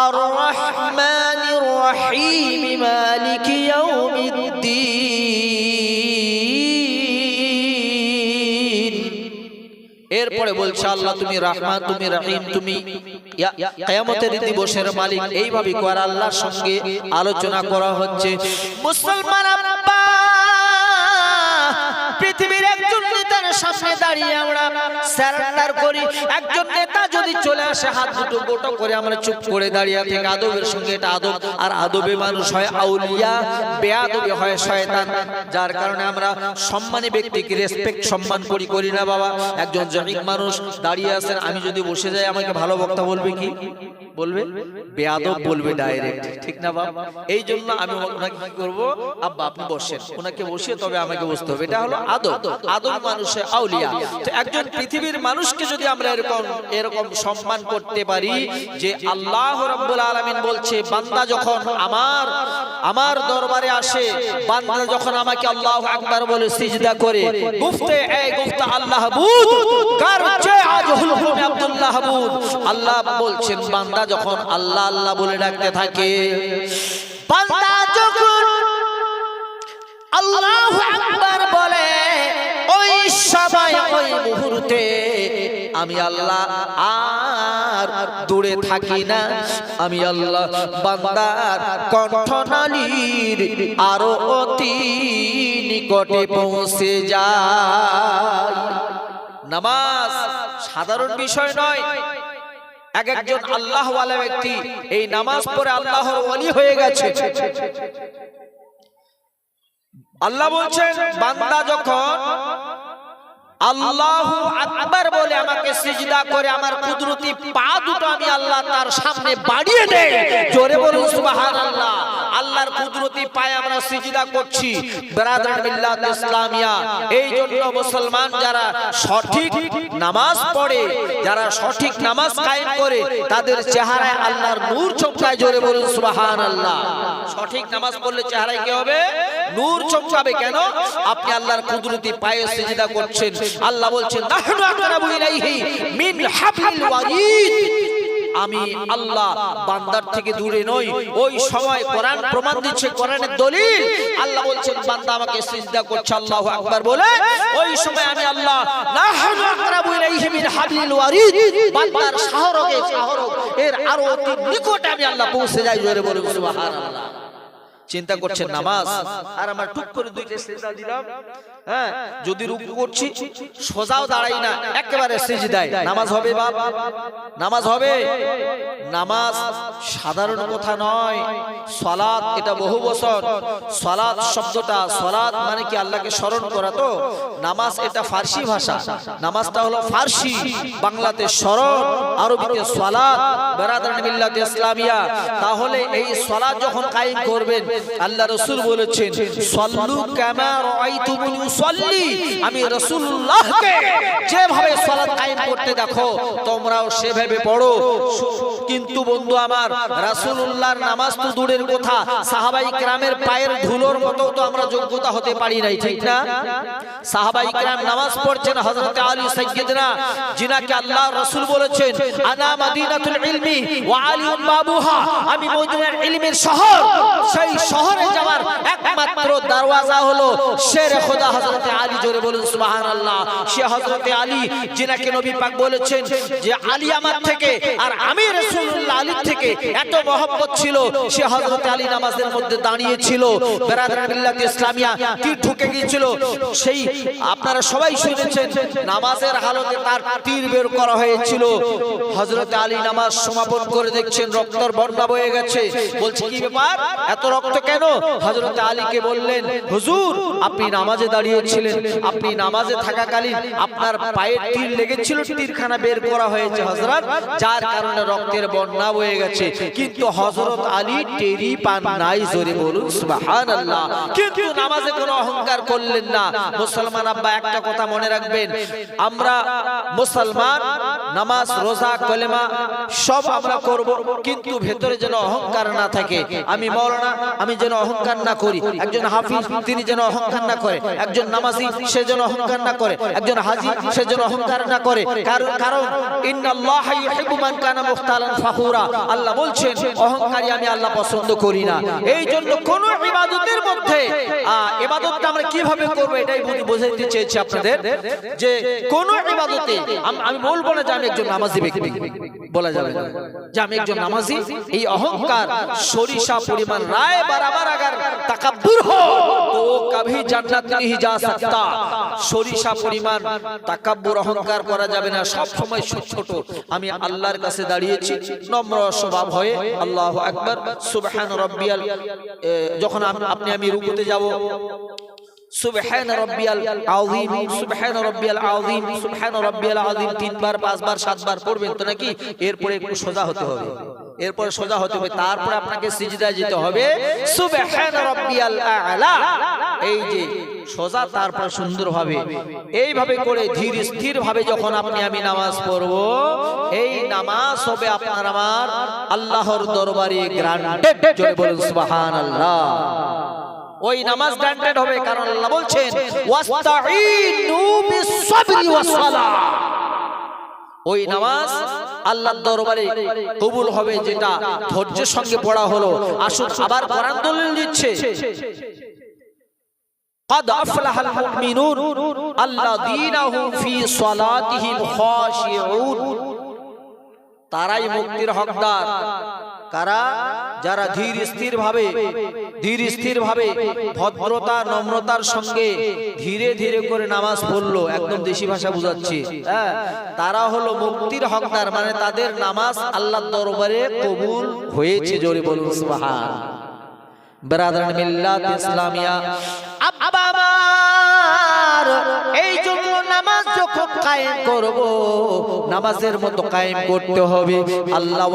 Speaker 1: আর রহমানির রহিম মালিকি ইয়াউমিদ্দিন। এরপরে বলছে আল্লাহ তুমি রহমান, তুমি রহিম, তুমি কিয়ামতের দিবসের মালিক। এইভাবে করে আল্লাহর সঙ্গে আলোচনা করা হচ্ছে। মুসলমান আব্বা, পৃথিবীর একজন নেতার সামনে দাঁড়িয়ে আমরা সারেন্ডার করি। একজন নেতা যদি চলে আসে, হাত দুটো গোটো করে আমরা চুপ করে দাঁড়িয়ে থাকি। আদবের সঙ্গে এটা আদব, আর আদবে মানুষ হয় আউলিয়া, বেয়াদবে হয় শয়তান। যার কারণে আমরা সম্মানী ব্যক্তিকে রেসপেক্ট, সম্মান করি না বাবা। একজন জমিক মানুষ দাঁড়িয়ে আছেন, আমি যদি বসে যাই আমাকে ভালো বক্তা বলবে কি বলবে? বেয়াদব বলবে ডাইরেক্ট, ঠিক না বাবা? এই জন্য আমি ওনাকে কি করবো, আব্বা আপনি বসেন, ওনাকে বসিয়ে তবে আমাকে বসতে হবে। এটা হলো আদব, আদব মানুষের আউলিয়া। তো একজন পৃথিবীর মানুষকে যদি আমরা এরকম সম্মান করতে পারি যে আল্লাহ রাব্বুল আলামিন বলছে, বান্দা যখন আমার দরবারে আসে, বান্দা যখন আমাকে আল্লাহু আকবার বলে সিজদা করে, গুফতে এই গুফতা আল্লাহ বুদ করছে আজহুল হুম আব্দুল্লাহ বুদ। আল্লাহ বলছেন বান্দা যখন আল্লাহ আল্লাহ বলে ডাকতে থাকে, বান্দা যখন আল্লাহু আকবার বলে, ওই সময় ওই মুহূর্তে আমি আল্লাহ আর দূরে থাকি না, আমি আল্লাহ বান্দার কণ্ঠনালীর আরো অতি নিকটে পৌঁছে যাই। নামাজ সাধারণ বিষয় নয়। একজন আল্লাহওয়ালা ব্যক্তি এই নামাজ পড়ে আল্লাহর ওলি হয়ে গেছে। আল্লাহ বলছেন বান্দা যখন আল্লাহু আকবার বলে আমাকে সিজদা করে, আমার কুদরতি পা দুটো আমি আল্লাহ তার সামনে বাড়িয়ে দেই। জোরে বলুন সুবহানাল্লাহ। আল্লাহর কুদরতি পায়ে আমরা সিজদা করছি। ব্রাদার মিল্লাত ইসলামিয়া, এই জন্য মুসলমান যারা সঠিক নামাজ পড়ে, যারা সঠিক নামাজ কায়েম করে, তাদের চেহারায় আল্লাহর নূর চমকায়। জোরে বলুন সুবহানাল্লাহ। সঠিক নামাজ পড়লে চেহারায় কি হবে? নূর চমকাবে। কেন? আপনি আল্লাহর কুদরতি পায়ে সিজদা করছেন। আল্লাহ বলছেন নাহনু আকরাবু ইলাইহি মিন হাবলিল ওয়ারিদ, আমি আল্লাহ বান্দার থেকে দূরে নই। ওই সময় কোরআন প্রমাণ দিচ্ছে, কোরআনের দলিল। আল্লাহ বলছেন বান্দা আমাকে সিজদা করছে আল্লাহু আকবার বলে, ওই সময় আমি আল্লাহ নাহনু আকরাবু ইলাইহি মিন হাবলিল ওয়ারিদ, বান্দার শাহরগ এর আরো অতি নিকটে আমি আল্লাহ পৌঁছে যাই। জোরে বলুন সুবহানাল্লাহ। চিন্তা করছেন নামাজ, আর আমার টুক করে দুইটা সিজদা দিলাম। হ্যাঁ, যদি রুকু করছি সোজাও দাঁড়াই না, একেবারে সিজদায়, নামাজ হবে বাপ? নামাজ হবে? নামাজ সাধারণ কথা নয়। সালাত এটা বহু বছর। সালাত শব্দটা, সালাত মানে কি আল্লাহকে স্মরণ করা। তো নামাজ এটা ফার্সি ভাষা, নামাজটা হলো ফার্সি, বাংলাতে স্মরণ, আরবিতে সালাত। ব্রাদার মিল্লাত ইসলামিয়া, তাহলে এই সালাত যখন কায়েম করবেন, আল্লাহ রাসূল বলেছেন সাল্লু কামা রাআইতুমুনি উসাল্লি, আমি রাসূলুল্লাহকে যেভাবে সালাত কায়েম করতে দেখো তোমরাও সেভাবে পড়ো। কিন্তু বন্ধু আমার, রাসূলুল্লাহর নামাজ তো দূরের কথা, সাহাবায়ে কেরামের পায়ের ধুলোর মতো তো আমরা যোগ্যতা হতে পারি নাই, ঠিক না? সাহাবায়ে কেরাম নামাজ পড়ছেন, হযরত আলী সাইয়্যিদনা, যিনাকে আল্লাহর রাসূল বলেছেন আনা মাদিনাতুল ইলমি ওয়া আলিউম বাবুহা, আমি মদিনার ইলমের শহর, সেই শহরে যাওয়ার একমাত্র দরওয়াজা হলো শেরে খোদা হযরতে আলী। জোরে বলুন সুবহানাল্লাহ। সে হযরতে আলী যিনাকে নবী পাক বলেছেন যে আলী আমার থেকে আর আমি রাসূলুল্লাহ আলীর থেকে এত মহব্বত ছিল, সে হযরতে আলী নামাজের মধ্যে দাঁড়িয়ে ছিল, বেরাদার মিল্লাত ইসলামিয়া তীর ঢুকে গিয়েছিল। সেই আপনারা সবাই শুনেছেন নামাজের হালতে তার তীর বের করা হয়েছিল। হযরতে আলী নামাজ সমাপন করে দেখছেন রক্তের বন্যা বয়ে গেছে। বলছে কি ব্যাপার, এত রক্ত কেন? হযরতে আলীকে বললেন, হুজুর আপনি নামাজে দাঁড়িয়েছিলেন, আপনি নামাজে থাকাকালীন আপনার পায়ে তীর লেগেছিল, তীরখানা বের করা হয়েছে হযরত, যার কারণে রক্তের বন্যা বয়ে গেছে। কিন্তু হযরত আলী টেরি পান নাই। জোরে বলুন সুবহানাল্লাহ। কিন্তু নামাজে কোনো অহংকার করলেন না। মুসলমান আব্বা একটা কথা মনে রাখবেন, আমরা মুসলমান নামাজ রোজা কলেমা সব আমরা করব, কিন্তু ভেতরে যেন অহংকার না থাকে। আমি মাওলানা, আমি যেন অহংকার না করি। একজন হাফিজ তিনি যেন অহংকার না করে, একজন নামাজি সে যেন অহংকার না করে, একজন হাজী সে যেন অহংকার না করে। কারণ ইন্নাল্লাহা ইউহিব্বু মান কানা মুখতালান ফাখুরা। আল্লাহ বলছেন অহংকারী আমি আল্লাহ পছন্দ করি না। এই জন্য কোন ইবাদতের মধ্যে ইবাদতটা আমরা কিভাবে করব এটাই বোঝাইতে চেয়েছি আপনাদের, যে কোন ইবাদতে আমি বলবো না যে আমি একজন নামাজি ব্যক্তি, বলা যাবে না যে আমি একজন নামাজি। এই অহংকার সরিষা পরিমাণ রায় বরাবর अगर तकब्बुर हो तो वो कभी जन्नत नहीं जा सकता। সরিষা পরিমাণ তাকাব্বুর অহংকার করা যাবে না। সব সময় ছোট। আমি আল্লাহর কাছে দাঁড়িয়েছি নম্র স্বভাব হয়ে, আল্লাহু আকবার, সুবহান রাব্বিয়াল। যখন আপনি আমি রুকুতে যাব, সুবহান রাব্বিয়াল আযীম, সুবহান রাব্বিয়াল আযীম, সুবহান রাব্বিয়াল আযীম 3 বার 5 বার 7 বার পড়বেন তো নাকি? এরপরে একটু সোজা হতে হবে, এরপরে সোজা হতে হবে, তারপরে আপনাকে সিজদায় যেতে হবে সুবহান রাব্বিয়াল আ'লা। এই যে সোজা, তারপর সুন্দরভাবে এইভাবে করে ধীর স্থির ভাবে যখন আপনি আমি নামাজ পড়ব, এই নামাজ হবে আপনার আমার আল্লাহর দরবারে গ্রান্টেড। জোরে বলুন সুবহানাল্লাহ। ওই নামাজ গ্রান্টেড হবে, কারণ আল্লাহ বলছেন ওয়াস্তাঈনু বিস-সাবরি ওয়াস-সালাহ। ওই নামাজ আল্লাহর দরবারে কবুল হবে যেটা ধৈর্যের সঙ্গে পড়া হলো। আসুন আবার কোরআন দলিল দিচ্ছে, قد أفلح المؤمنون الذين هم في صلاتهم خاشعون। তারাই মুক্তির হকদার। কারা? যারা ধীর স্থির ভাবে ভদ্রতা নম্রতার সঙ্গে ধীরে ধীরে করে নামাজ পড়লো। একদম দেশি ভাষা বুঝাচ্ছি, তারা হলো মুক্তির হকদার, মানে তাদের নামাজ আল্লাহর দরবারে কবুল হয়েছে। জোরে বলুন সুবহান। বেরাদারান মিল্লাত ইসলামিয়া, এই জন্য নামাজ যখন কায়েম করব, নামাজের মতো কায়েম করতে হবে। আল্লাহ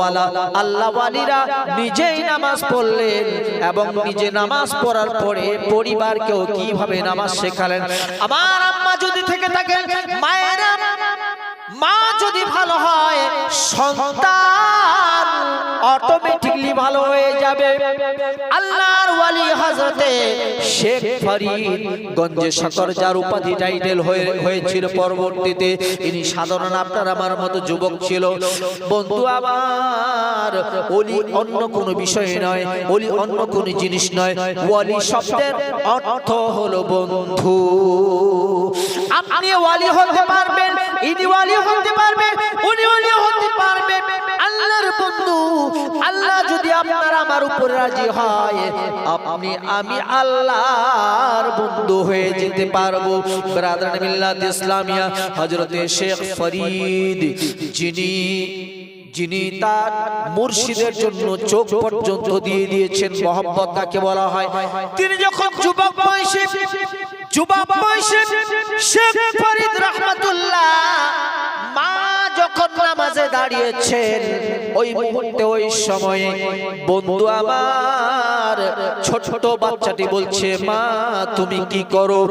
Speaker 1: ওয়ালিরা নিজেই নামাজ পড়লেন এবং নিজে নামাজ পড়ার পরে পরিবারকেও কিভাবে নামাজ শেখালেন। আমার আম্মা যদি থেকে থাকেন, মায়েরা, মা যদি ভালো হয়, সন্তান অটোমেটিকলি ভালো হয়ে যাবে। আল্লাহর ওয়ালি হযরতে শেখ ফরিদ গঞ্জে শকর, যার উপাধি টাইটেল হয়েছিল পরবর্তীতে, ইনি সাধারণ আপনার আমার মতো যুবক ছিল। বন্ধু আমার, ওলি অন্য কোনো বিষয় নয়, ওলি অন্য কোনো জিনিস নয়। ওয়ালি শব্দের অর্থ হলো বন্ধু। আপনি ওয়ালি হতে পারবেন, ইনি ওয়ালি হতে পারবেন, উনি ওয়ালি হতে পারবেন। আল্লাহর বন্ধু, আল্লাহ যদি আপনার আমার উপর রাজি হয়, আপনি আমি আল্লাহর বন্ধু হয়ে যেতে পারবো। ব্রাদার মিল্লাত ইসলামিয়া হযরতে শেখ ফরিদ, যিনি তার মুর্শিদের জন্য চোখ পর্যন্ত দিয়ে দিয়েছেন। মহব্বত কাকে বলা হয়? তিনি যখন যুবক বয়সে শেখ ফরিদ রাহমাতুল্লাহ মা যখন নামাজে দাঁড়িয়েছেন, ওই মুহূর্তে ওই সময়ে বন্ধু আমার ছোট বাচ্চাটি বলছে, মা তুমি কি করো?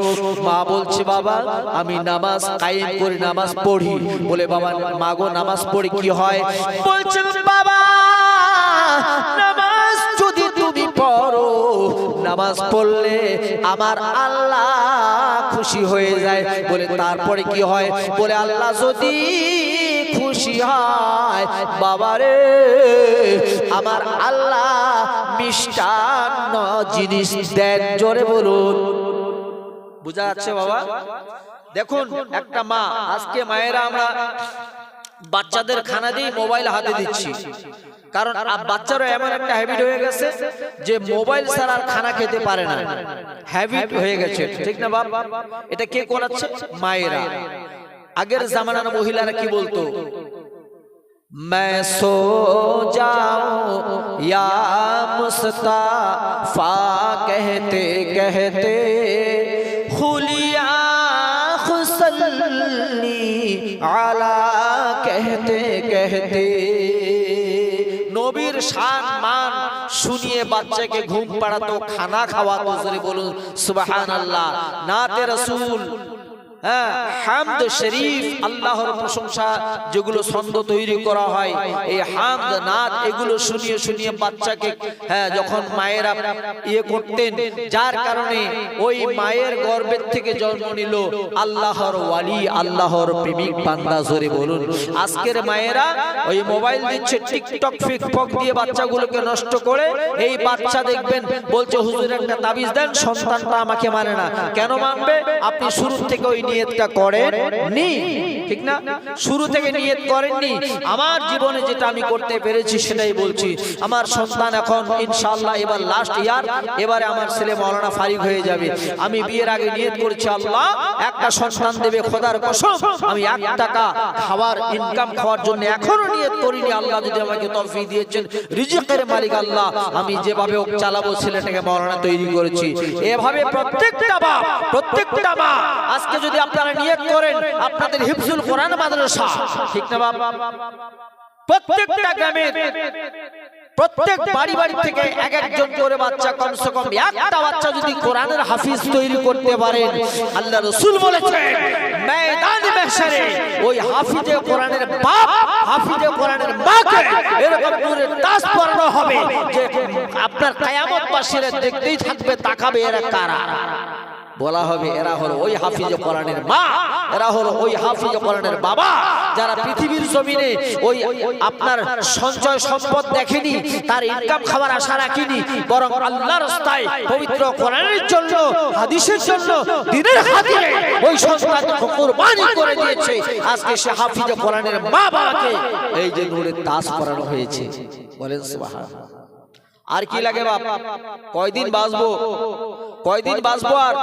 Speaker 1: মা বলছে, বাবা আমি নামাজ কায়েম করে নামাজ পড়ি। বলে, বাবা মাগো নামাজ পড়ে কি হয়? বলছেন, বাবা নামাজ যদি তুমি পড়ো, নামাজ পড়লে আমার আল্লাহ খুশি হয়ে যায়। বলে, তারপরে কি হয়? বলে, আল্লাহ যদি খুশি হয়, বাবারে আমার আল্লাহ মিষ্টান্ন জিনিস দেন। জোরে বলুন, বুঝা যাচ্ছে বাবা? দেখুন একটা মা, আজকে মায়েরা আমরা বাচ্চাদের খানা দিয়ে মোবাইল হাতে দিচ্ছি, কারণ বাচ্চারা এমন একটা হ্যাবিট হয়ে গেছে যে মোবাইল ছাড়া আর খানা খেতে পারে না, হ্যাবিট হয়ে গেছে, ঠিক না বাবা? এটা কে করাচ্ছে? মায়েরা। আগের জামানার মহিলারা কি বলতো? मैं सो जाऊं या मुस्ताफा कहते कहते खुलिया खुसल्ली आला कहते कहते। নবীর শান মান শুনিয়ে বাচ্চাকে ঘুম পাড়াতো, খানা খাওয়াতো। জোরে বলুন সুবহানাল্লাহ। নাতে রাসূল, হামদ শরীফ, আল্লাহর প্রশংসা যেগুলো ছন্দ তৈরি করা হয়, এই হামদ নাত এগুলো শুনিয়ে শুনিয়ে বাচ্চাকে যখন মায়েরা করতেন, যার কারণে ওই মায়ের গর্ভের থেকে জন্ম নিল আল্লাহর ওয়ালি, আল্লাহর প্রেমিক বান্দা। জোরে বলুন। আজকের মায়েরা ওই মোবাইল দিচ্ছে, টিকটক ফিকফক দিয়ে বাচ্চাগুলোকে নষ্ট করে। এই বাচ্চা দেখবেন বলছে হুজুর একটা তাবিজ দেন, সন্তানটা আমাকে মানে না। কেন মানবে? আপনি শুরু থেকে ওই নিয়তটা করেননি, ঠিক না? শুরু থেকে নিয়ত করেননি। আমার জীবনে যেটা আমি করতে পেরেছি সেটাই বলছি। আমার সন্তান এখন ইনশাআল্লাহ এবার লাস্ট ইয়ার, এবারে আমার ছেলে মাওলানা ফারিক হয়ে যাবে। আমি বিয়ের আগে নিয়ত করেছি আল্লাহ একটা সন্তান দেবে, খোদার কসম আমি 1 টাকা খাবার ইনকাম খাওয়ার জন্য এখনো নিয়ত করিনি। আল্লাহ যদি আমাকে তৌফিক দিয়েছেন, রিজিকের মালিক আল্লাহ, আমি যেভাবে ওক চালাবো ছেলেটাকে মাওলানা তৈরি করেছি। এভাবে প্রত্যেকটা বাপ, প্রত্যেকটা মা আজকে যদি আপনারা নিয়ত করেন, আপনাদের হিফজুল কোরআন মাদ্রাসা, ঠিক না বাবা? প্রত্যেকটা গ্রামে, প্রত্যেক বাড়ি বাড়ি থেকে এক একজন করে বাচ্চা, কমসে কম একটা বাচ্চা যদি কোরআনের হাফিজ তৈরি করতে পারেন, আল্লাহ রাসূল বলেছেন ময়দানে মাহশারে ওই হাফিজে কোরআনের বাপ, হাফিজে কোরআনের মাকে এরকম নূরের তাজ পরানো হবে যে আপনার কিয়ামত বাসীরা দেখতেই থাকবে, তাকাবে এরা কারা। বলা হবে এরা হলো ওই হাফিজে কোরআনের মা, এরা হলো ওই হাফিজে কোরআনের বাবা, যারা পৃথিবীর জমিনে ওই আপনার সঞ্চয় সম্পদ দেখেনি, তার ইনকাম খাবার আশা রাখেনি, বরং আল্লাহর রাস্তায় পবিত্র কোরআনের জন্য, হাদিসের জন্য, দ্বীনের খাতিরে ওই সন্তানকে কুরবানি করে দিয়েছে। আজকে সে হাফিজে কোরআনের মা বাবাকে এই যে নূরের তাজ পরানো হয়েছে। বলেন সুবহানাল্লাহ। আর কি লাগে বাপ? কয়দিন বাঁচবো, কয়দিন বাঁচবো? আর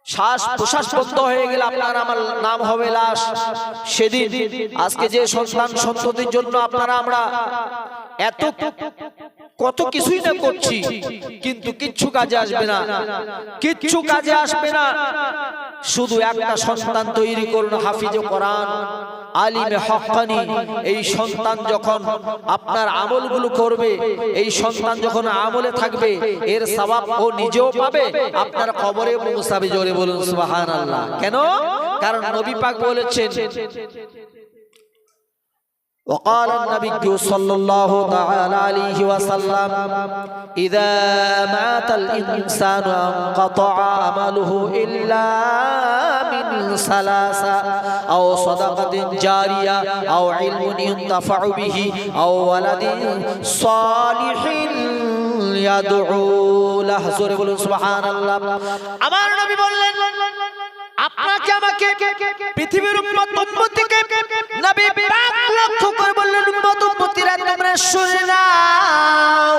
Speaker 1: শ্বাস প্রশ্বাস বন্ধ হয়ে গেলে আপনার আমার নাম হবে লাশ সেদিন। আজকে যে সন্তান সন্ততির জন্য আপনারা আমরা এত কত কিছুই না করছি, কিন্তু কিচ্ছু কাজে আসবে না, কিচ্ছু কাজে আসবে না। শুধু একটা সন্তান তৈরি করুন হাফিজে কোরআন, আলিমে হক্কানি। এই সন্তান যখন আপনার আমলগুলো করবে, এই সন্তান যখন আমলে থাকবে, এর সওয়াব ও নিজেও পাবে, আপনার কবরে পৌঁছাবে। জোরে বলুন সুবহানাল্লাহ। কেন? কারণ নবী পাক বলেছেন, وقال النبي صلى الله تعالى عليه وسلم إذا مات الإنسان انقطع عمله إلا من ثلاثة أو صدقة جارية أو علم ينتفع به أو ولد صالح يدعو له। জোরে বলুন সুবহানাল্লাহ। আমার নবী বললেন আপনাকে আমাকে পৃথিবীর উম্মত উম্মতিকে নবী পাক লক্ষ্য করে বললেন, উম্মত উম্মতিরা তোমরা শুনে নাও,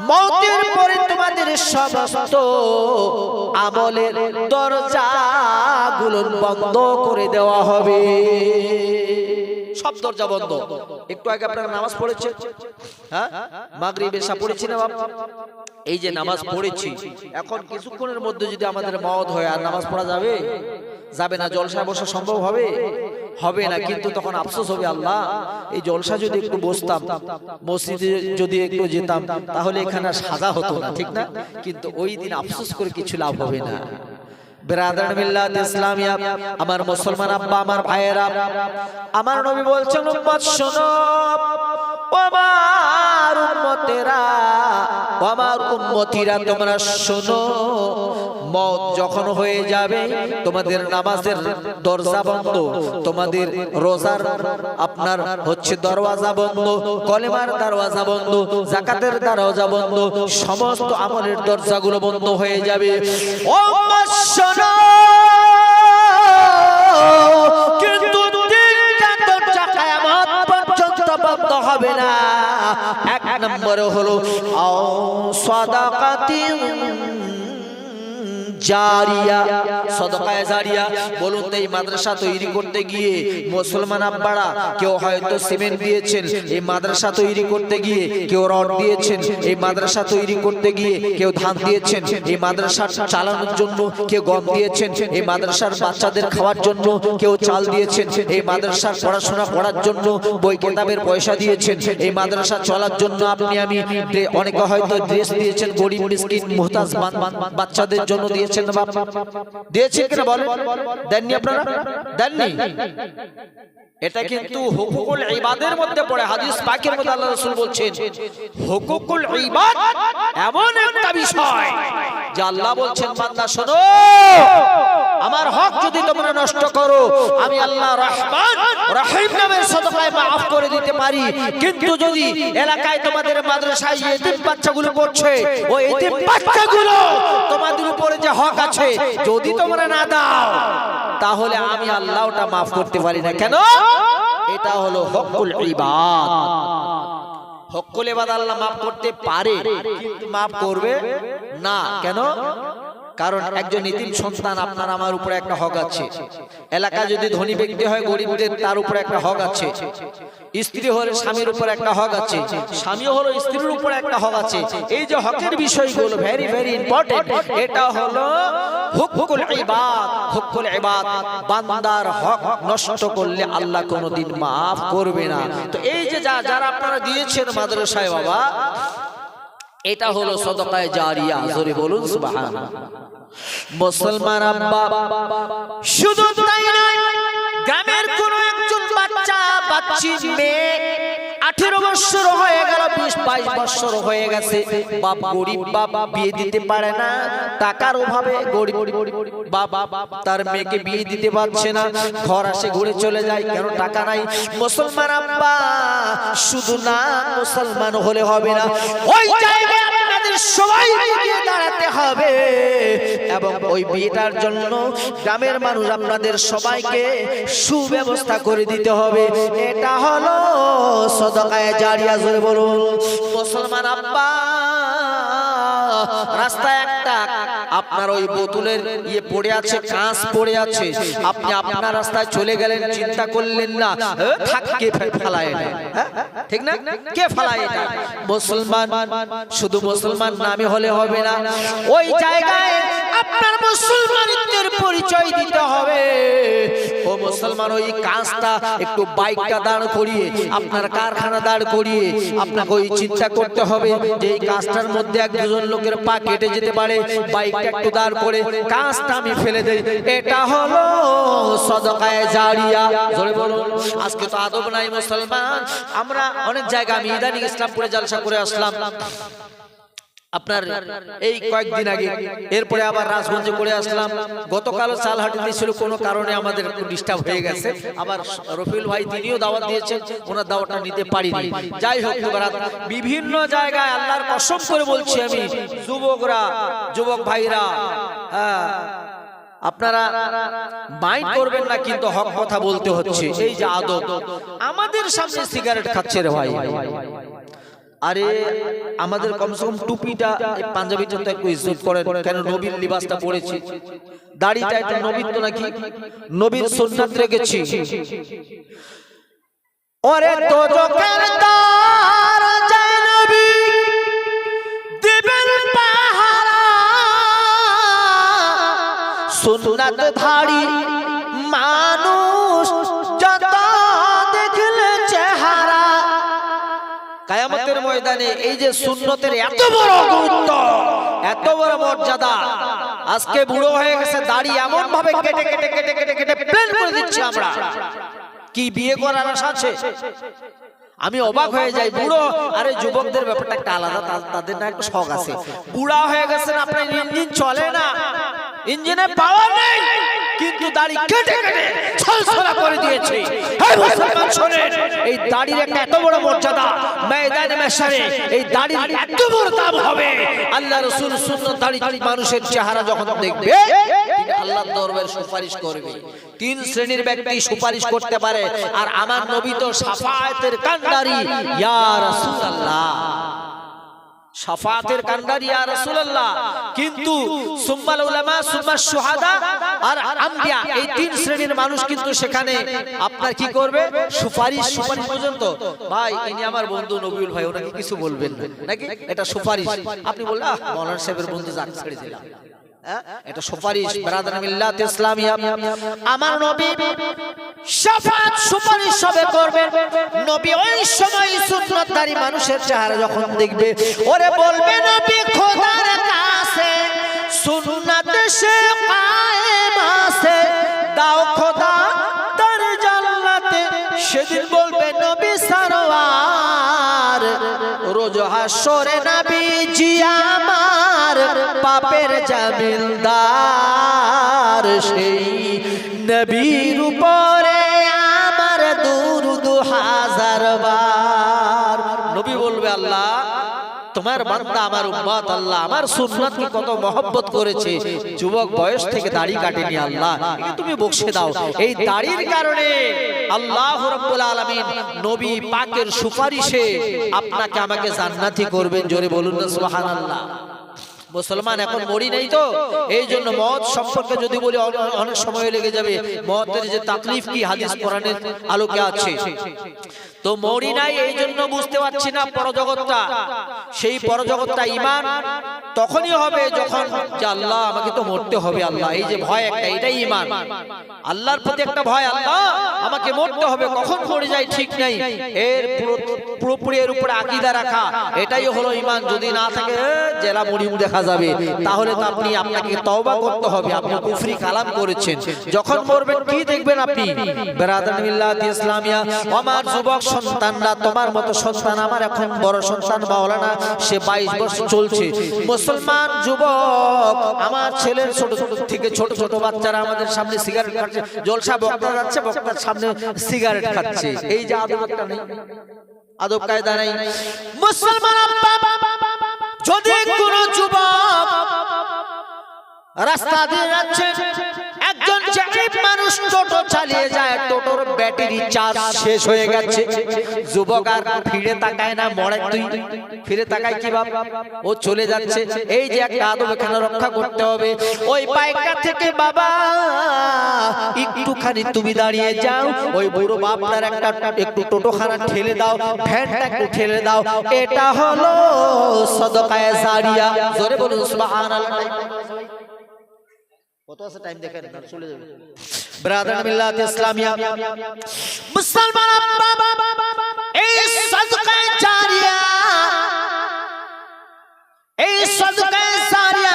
Speaker 1: মওতের পরে তোমাদের সমস্ত আমলের দরজাগুলো বন্ধ করে দেওয়া হবে। সব দরজা বন্ধ। একটু আগে আপনারা নামাজ পড়েছেন, হ্যাঁ মাগরিব এশা পড়েছি না বাবা? এই যে নামাজ পড়েছি, এখন কিছুক্ষণের মধ্যে যদি আমাদের মওত হয়, আর নামাজ পড়া যাবে? যাবে না। জলসায় বসা সম্ভব হবে? হবে না। কিন্তু তখন আফসোস হবে, আল্লাহ এই জলসা যদি একটু বসতাম, মসজিদে যদি একটু যেতাম, তাহলে এখানে সাজা হতো না, ঠিক না? কিন্তু ওই দিন আফসোস করে কিছু লাভ হবে না। বিরাদার মিল্লাত ইসলামিয়া, আমার মুসলমান আব্বা, আমার ভাইয়েরা, আমার নবী বলছেন উম্মত শোনো, আমার উম্মতেরা, আমার উম্মতিরা তোমরা শোনো, মওত যখন হয়ে যাবে তোমাদের নামাজের দরজা বন্ধ, তোমাদের রোজার আপনার হচ্ছে দরওয়াজা বন্ধ, কলেমার দরওয়াজা বন্ধ, যাকাতের দরওয়াজা বন্ধ, সমস্ত আমলের দরজাগুলো বন্ধ হয়ে যাবে। ও শোনো, কিন্তু তিনটা দরজা কিয়ামত পর্যন্ত বন্ধ হবে না। এক নম্বরে হলো সাদাকাতিন জারিয়া, সাদাকায়ে জারিয়া। বলুন তো এই মাদ্রাসা তৈরি করতে গিয়ে মুসলমান আব্বারা কেউ হয়তো সিমেন্ট দিয়েছেন, এই মাদ্রাসা তৈরি করতে গিয়ে কেউ রড দিয়েছেন, এই মাদ্রাসা তৈরি করতে গিয়ে কেউ ধান দিয়েছেন, এই মাদ্রাসা চালানোর জন্য কেউ গম দিয়েছেন, এই মাদ্রাসার বাচ্চাদের খাওয়ার জন্য কেউ চাল দিয়েছেন, এই মাদ্রাসার পড়াশোনা করার জন্য বই কিতাবের পয়সা দিয়েছেন, এই মাদ্রাসা চলার জন্য আপনি আমি অনেকে হয়তো ড্রেস দিয়েছেন, গরিব মিসকিন মুহতাজ বাচ্চাদের জন্য দিয়েছেন। দিয়েছেন কিনা বলেন? দেননি? আপনারা দেননি? এটা কিন্তু হুকুকুল ইবাদের মধ্যে পড়ে। হাদিস পাকের মধ্যে আল্লাহ রাসূল বলছেন হুকুকুল ইবাদ এমন একটা বিষয় যে আল্লাহ বলছেন বান্দা শোনো, আমার হক যদি তোমরা নষ্ট করো আমি আল্লাহ রহমান রহিম নামের সাদাকায় maaf করে দিতে পারি, কিন্তু যদি এলাকায় তোমাদের মাদ্রাসায় এতিম বাচ্চাগুলো পড়ছে, ওই এতিম বাচ্চাগুলো তোমাদের উপরে যে হক আছে যদি তোমরা না দাও তাহলে আমি আল্লাহ ওটা maaf করতে পারি না। কেন? এটা হলো হকুল ইবাদ। হকুল ইবাদ আল্লাহ maaf করতে পারে কিন্তু maaf করবে না। কেন? কারণ একজন এতিম সন্তান আপনার আমার উপরে একটা হক আছে, এলাকা যদি ধনী ব্যক্তি হয় গরিবদের তার উপরে একটা হক আছে, স্ত্রী হলে স্বামীর উপর একটা হক আছে, স্বামী হলো স্ত্রীর উপর একটা হক আছে। এই যে হকের বিষয়গুলো ভেরি ভেরি ইম্পর্টেন্ট। এটা হলো হুকুকুল ইবাদ। হুকুকুল ইবাদ, বান্দার হক নষ্ট করলে আল্লাহ কোনোদিন maaf করবে না। তো এই যে যারা আপনারা দিয়েছেন মাদ্রাসায় বাবা, এটা হলো সাদাকায়ে জারিয়া। জোরে বলুন সুবহানাল্লাহ। মুসলমান আব্বা শুধু তাই নয়, গ্রামের কোন একজন বাচ্চা বাচ্চি মেয়ে 18 বছর হয়ে গেল, 20-22 বছর হয়ে গেছে, বাপ গরিব, বাপ বিয়ে দিতে পারে না, টাকার অভাবে গরিব বাবা তার মেয়েকে বিয়ে দিতে পারছে না, ঘর আসে ঘুরে চলে যায়, কেন? টাকা নাই। মুসলমান আব্বা শুধু না মুসলমান হলে হবে না, ওই জায়গায় আপনাদের সবাই এগিয়ে দাঁড়াতে হবে এবং ওই বিয়েটার জন্য গ্রামের মানুষ আপনাদের সবাইকে সুব্যবস্থা করে দিতে হবে। এটা হলো সাদাকায়ে জারিয়া। জোরে বলুন মুসলমান আব্বা। রাস্তায় একটা আপনার ওই বোতলের পড়ে আছে, কাঁচ পড়ে আছে, আপনি আপনার রাস্তায় চলে গেলেন, চিন্তা করলেন না থাক কে ফেলায় এটা, ঠিক না? কে ফেলায় এটা? মুসলমান। শুধু মুসলমান নামে হলে হবে না, ওই জায়গায় আপনার মুসলমানদের পরিচয় দিতে হবে। ও মুসলমান, ওই কাঁচটা একটু বাইকটা দাঁড় করিয়ে, আপনার কারখানা দাঁড় করিয়ে আপনাকে ওই চিন্তা করতে হবে যে এই কাঁচটার মধ্যে এক দুজন লোকের পা কেটে যেতে পারে, বাইকটা একটু দাঁড় করে কাঁচটা আমি ফেলে দেই। এটা হলো সাদাকায়ে জারিয়া। জোরে বলুন। আজকে তো আদব নাই মুসলমান। আমরা অনেক জায়গা, আমি ইদানিং ইসলামপুরে জালসা করে আসলাম আপনার এই কয়েকদিন আগে, এরপরে আবার রাজগঞ্জে করে আসলাম, গতকাল চালহাটিতে ছিল, কোনো কারণে আমাদের একটু ডিস্টার্ব হয়ে গেছে, আবার রফিউল ভাই তিনিও দাওয়াত দিয়েছেন, ওনার দাওয়াতটা নিতে পারিনি। যাই হোক, বিভিন্ন জায়গায় আল্লাহর কসম করে বলছি আমি, যুবক ভাইরা, হ্যাঁ আপনারা মাইন্ড করবেন না, কিন্তু হক কথা বলতে হচ্ছে। এই যে আদব, আমাদের সামনে সিগারেট খাচ্ছে রে ভাই, আরে আমাদের কমসে কম টুপিটা, পাঞ্জাবিটা তো একটু ইজ্জত করেন, কেন? নবীর লিবাসটা পরেছি, দাড়িটা একটা নবীর তো নাকি, নবীর সুন্নাত রেখেছি। ওরে তো জোকের তার যায় নবী দিবেন পাহারা, সুন্নাত ধারী মানুষ যত দেখলে চেহারা। কিয়ামতের ময়দানে এই যে সুন্নতের এত বড় গুরুত্ব, এত বড় মর্যাদা, আজকে বুড়ো হয়ে গেছে, দাড়ি এমন ভাবে কেটে কেটে কেটে কেটে কেটে প্লেন করে দিচ্ছি আমরা। কি বিয়ে করার আশা আছে? আমি অবাক হয়ে যাই, বুড়ো আরে যুবকদের ব্যাপারটা একটা আলাদা, তাদের না একটা শখ আছে। বুড়া হয়ে গেছেন আপনার, ইঞ্জিন চলে না, ইঞ্জিনে পাওয়ার নেই, কিন্তু দাড়ি কেটে কেটে ছলছলা করে দিয়েছে। এই মুসলমান শুনেন, এই দাড়ির একটা এত বড় মর্যাদা, ময়দানে মাশারে এই দাড়ির এত বড় দাম হবে। আল্লাহ রাসূল সুন্নাত দাড়ি মানুষের চেহারা যখন দেখবে তিনি আল্লাহর দরবারে সুপারিশ করবে। তিন শ্রেণীর ব্যক্তি সুপারিশ করতে পারে, আর আমার নবী তো শাফায়াতের কান্ডারি ইয়া রাসূলুল্লাহ, শাফায়াতের কান্ডারি ইয়া রাসূলুল্লাহ। কিন্তু সুম্মাল উলামা সুম্মা শুহাদা আর আম্বিয়া, এই তিন শ্রেণীর মানুষ কিন্তু সেখানে আপনার কি করবে, সুপারিশ পর্যন্ত। ভাই ইনি আমার বন্ধু নবীউল ভাই, ওনাকে কিছু বলবেন না নাকি, এটা সুপারিশ। আপনি বললেন মাওলানা সাহেবের বন্ধু, যাক ছেড়ে দিলাম, এটা সুপারিশ। ব্রাদার মিল্লাত ইসলামিয়া, আমার নবী শাফাত সুপারিশ সবে করবেন। নবী ওই সময় সুন্নাতধারী মানুষের চেহারা যখন দেখবে, ওরে বলবে নবী খোদার কাছে সুন্নাত সে কায়েম আছে, দাও খোদা তার জান্নাতে। সেদিন বলবে নবী সরওয়ার, রোজ হাসরে নবীজি আমার পাপের জামিলদার। সেই নবীর উপরে আমার দুরূদ হাজার বার। নবী বলবে আল্লাহ তোমার বান্দা আমার উম্মত, আল্লাহ আমার সুন্নাতকে কত মহব্বত করেছে, যুবক বয়স থেকে দাড়ি কাটেনি, আল্লাহ তুমি বকশে দাও। এই দাড়ির কারণে আল্লাহ রাব্বুল আলামিন নবী পাকের সুপারিশে আপনাকে আমাকে জান্নাতি করবেন। জোরে বলুন না সুবহানাল্লাহ। মুসলমান এখন মরি নেই তো, এই জন্য মত সম্পর্কে যদি বলি অনেক সময় লেগে যাবে। মতের যে তাকলিফ কি হাদিস কোরআনের আলোকে আছে, তো মরি নাই এই জন্য বুঝতে পারছি না পরজগৎটা। সেই পরজগৎটা ঈমান তখনই হবে যখন যে আল্লাহ আমাকে তো মরতে হবে, আল্লাহ এই যে ভয় একটা, এটাই ঈমান। আল্লাহর প্রতি একটা ভয়, আল্লাহ আমাকে মরতে হবে, কখন মরে যাই ঠিক নাই, এর পুরোপুরি এর উপরে আকীদা রাখা, এটাই হলো ঈমান। যদি না থাকে জেলা মরিম দেখা যাবে, তাহলে তো আপনাকে তওবা করতে হবে, আপনি কুফরি কালাম করেছেন। যখন মরবেন কি দেখবেন আপনি, ব্রাদার মিল্লাত ইসলামিয়া, আমার যুবক সন্তানরা, তোমার মতো সন্তান আমার এখন বড় সন্তান মাওলানা, সে 22 বছর চলছে, মুসলমান যুবক। আমার ছেলের ছোট থেকে ছোট ছোট বাচ্চারা আমাদের সামনে সিগারেট খাচ্ছে, জলসা বক্তা যাচ্ছে, বক্তার সামনে সিগারেট খাচ্ছে। এই যে আদবটা নেই, আদব কায়দা নেই। মুসলমান যদি কোন যুবক রাস্তা দিয়ে যাচ্ছে, একজন জালিম মানুষ টোটো চালিয়ে যায়, টোটোর ব্যাটারি চার্জ শেষ হয়ে গেছে, যুবক আর ফিরে তাকায় না, মরে তুই ফিরে তাকায় কি বাপ, ও চলে যাচ্ছে। এই যে একটা আদব এখানে রক্ষা করতে হবে। ওই বাইকটা থেকে বাবা একটুখানি তুমি দাঁড়িয়ে যাও, ওই বুড়ো বাপটার একটা একটু টোটোখানা ঠেলে দাও, ভ্যানটা একটু ঠেলে দাও, এটা হলো সাদাকায়ে জারিয়া। জোরে বলুন সুবহানাল্লাহ। কত আছে টাইম দেখেন, চলে যাবে। ব্রাদার মিল্লাত ইসলামিয়া, মুসলমান এই সাদকায়ে জারিয়া, এই সাদকায়ে জারিয়া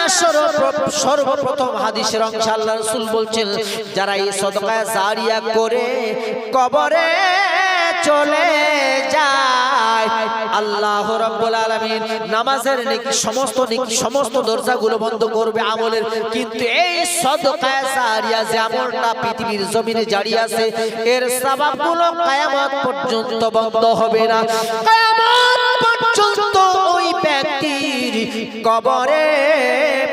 Speaker 1: সর্বপ্রথম হাদিসের অংশে আল্লাহ রাসূল বলছেন, যারা এই সাদকায়ে জারিয়া করে কবরে চলে যায়, আল্লাহ রাব্বুল আলামিন নামাজের নেকি সমস্ত দরজাগুলো বন্ধ করবে আমলের। কিন্তু এই সাদকায়ে জারিয়া যে আমলটা পৃথিবীর জমিনে জারি আছে, এর সওয়াবগুলো কিয়ামত পর্যন্ত বন্ধ হবে না। কিয়ামত পর্যন্ত ওই ব্যক্তির কবরে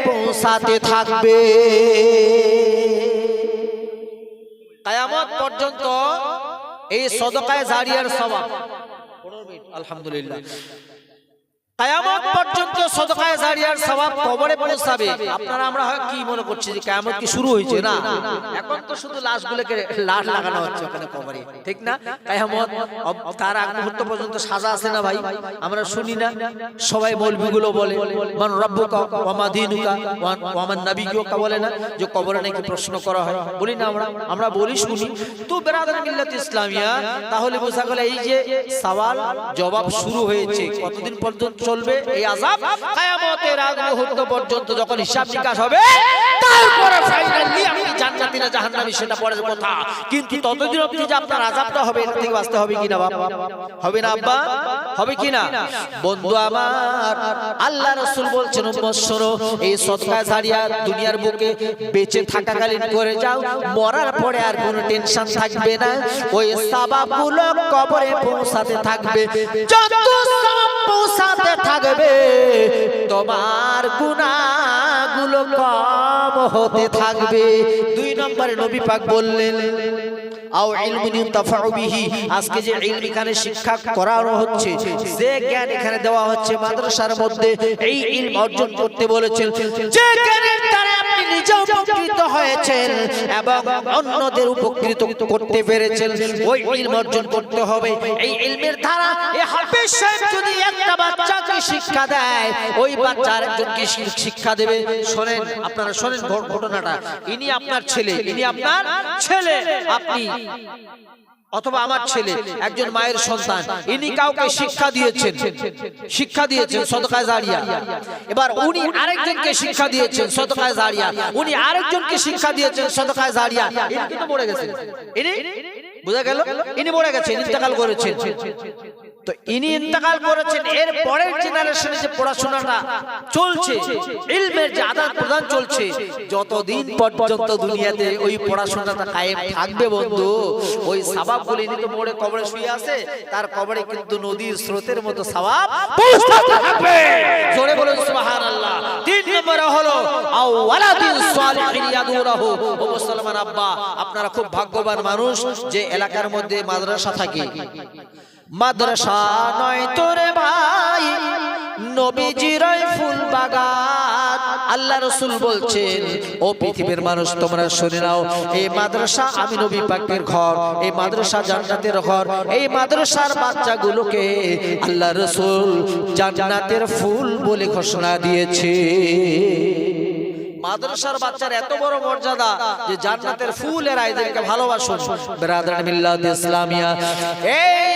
Speaker 1: পৌঁছাতে থাকবে। কিয়ামত পর্যন্ত এই সাদকায়ে জারিয়ার সওয়াব, 15 মিনিট আলহামদুলিল্লাহ, কিয়ামত পর্যন্ত সাদকায়ে জারিয়ার সওয়াব কবরে পৌঁছাবে। আপনারা আমরা কি মনে করছি যে কিয়ামত কি শুরু হয়েছে? না, এখন তো শুধু লাশগুলোকে লাশ লাগানো হচ্ছে ওখানে কবরে, ঠিক না? কিয়ামত তার আগ মুহূর্ত পর্যন্ত সাজা আছে না ভাই? আমরা শুনি না সবাই মৌলভিগুলো বলে মান রাব্বুকা ওয়া মা দীনুকা ওয়া মান নাবিয়ুকা, বলে না যে কবরে নাকি প্রশ্ন করা হয়, বলি না আমরা বলি শুনি। তো ব্রাদার মিল্লাত ইসলামিয়া, তাহলে বোঝা গেল এই যে সওয়াল জবাব শুরু হয়েছে। কতদিন পর্যন্ত চলবে এই আযাব? কিয়ামতের আগ মুহূর্ত পর্যন্ত, যখন হিসাব নিকাশ হবে, তারপরে ফাইনালি আপনি জান্নাতি না জাহান্নামী সেটা পরের কথা, কিন্তু ততদিন অবধি যে আপনার আযাবটা হবে এটা থেকে বাঁচতে হবে কিনা বাবা? হবে না আব্বা? হবে কিনা? বন্ধু আমার, আল্লাহ রাসূল বলছেন উম্মত শোনো, এই সদকা জারিয়া দুনিয়ার বুকে বেঁচে থাকাকালীন করে যাও, মরার পরে আর কোনো টেনশন থাকবে না। ওই সওয়াবগুলো কবরে পৌঁছাতে থাকবে, যত সওয়াব পৌঁছাতে থাকবে তোমার গুনাহগুলো কম হতে থাকবে। 2 নম্বরে নবী পাক বললেন আও ইলমুন ইনতাফাউ বিহি, আজকে যে ইলম এখানে শিক্ষা করানো হচ্ছে, যে জ্ঞান এখানে দেওয়া হচ্ছে মাদ্রাসার মধ্যে, এই ইলম অর্জন করতে বলেছেন, যে জ্ঞানের দ্বারা আপনি নিজে উপকৃত হয়েছেন এবং অন্যদের উপকৃত করতে পেরেছেন, ওই ইলম অর্জন করতে হবে। এই ইলমের দ্বারা এই হাফেজ সাহেব যদি একটা বাচ্চাকে শিক্ষা দেয়, ওই বাচ্চা আরেকজনকে শিক্ষা দেবে। শোনেন, আপনারা শোনেন ঘটনাটা। ইনি আপনার ছেলে, ইনি আপনার ছেলে, আপনি অথবা আমার ছেলে, একজন মায়ের সন্তান, ইনি কাউকে শিক্ষা দিয়েছেন সদকায়ে জারিয়া। এবার উনি আরেকজনকে শিক্ষা দিয়েছেন সদকায়ে জারিয়া, উনি আরেকজনকে শিক্ষা দিয়েছেন সদকায়ে জারিয়া। ইনি কিন্তু মরে গেছেন, ইনি বুঝা গেল, ইনি মরে গেছেন, ইন্তেকাল করেছেন। তো ইনি ইন্তেকাল করেছেন, এর পরের জেনারেশনে যে পড়াশোনাটা চলছে, ইলমের যে আদান প্রদান চলছে, যতদিন পর্যন্ত দুনিয়াতে ওই পড়াশোনাটা কায়েম থাকবে বন্ধু, ওই সওয়াবগুলো, ইনি তো মরে কবরে শুয়ে আছে, তার কবরে কিন্তু নদীর স্রোতের মতো সওয়াব পৌঁছাতে থাকবে। জোরে বলুন সুবহানাল্লাহ। 3 নম্বরে হলো আও ওয়ালাদিন সালিহিন ইয়াদুরাহু। ও মুসলমান আব্বা, আপনারা খুব ভাগ্যবান মানুষ যে এলাকার মধ্যে মাদ্রাসা থাকে। মাদ্রাসা নয় তোরে ভাই, নবীজির ফুল বাগান। আল্লাহ রাসূল বলছেন, ও পৃথিবীর মানুষ তোমরা শুনে নাও, এই মাদ্রাসা আমি নবী পাকের ঘর, এই মাদ্রাসা জান্নাতের ঘর। এই মাদ্রাসার বাচ্চাগুলোকে আল্লাহ রাসূল জান্নাতের ফুল বলে ঘোষণা দিয়েছে। মাদ্রাসার বাচ্চার এত বড় মর্যাদা যে জান্নাতের ফুল, এরা এদেরকে ভালোবাসুন। বিরাদরান মিল্লাত ইসলামিয়া, এই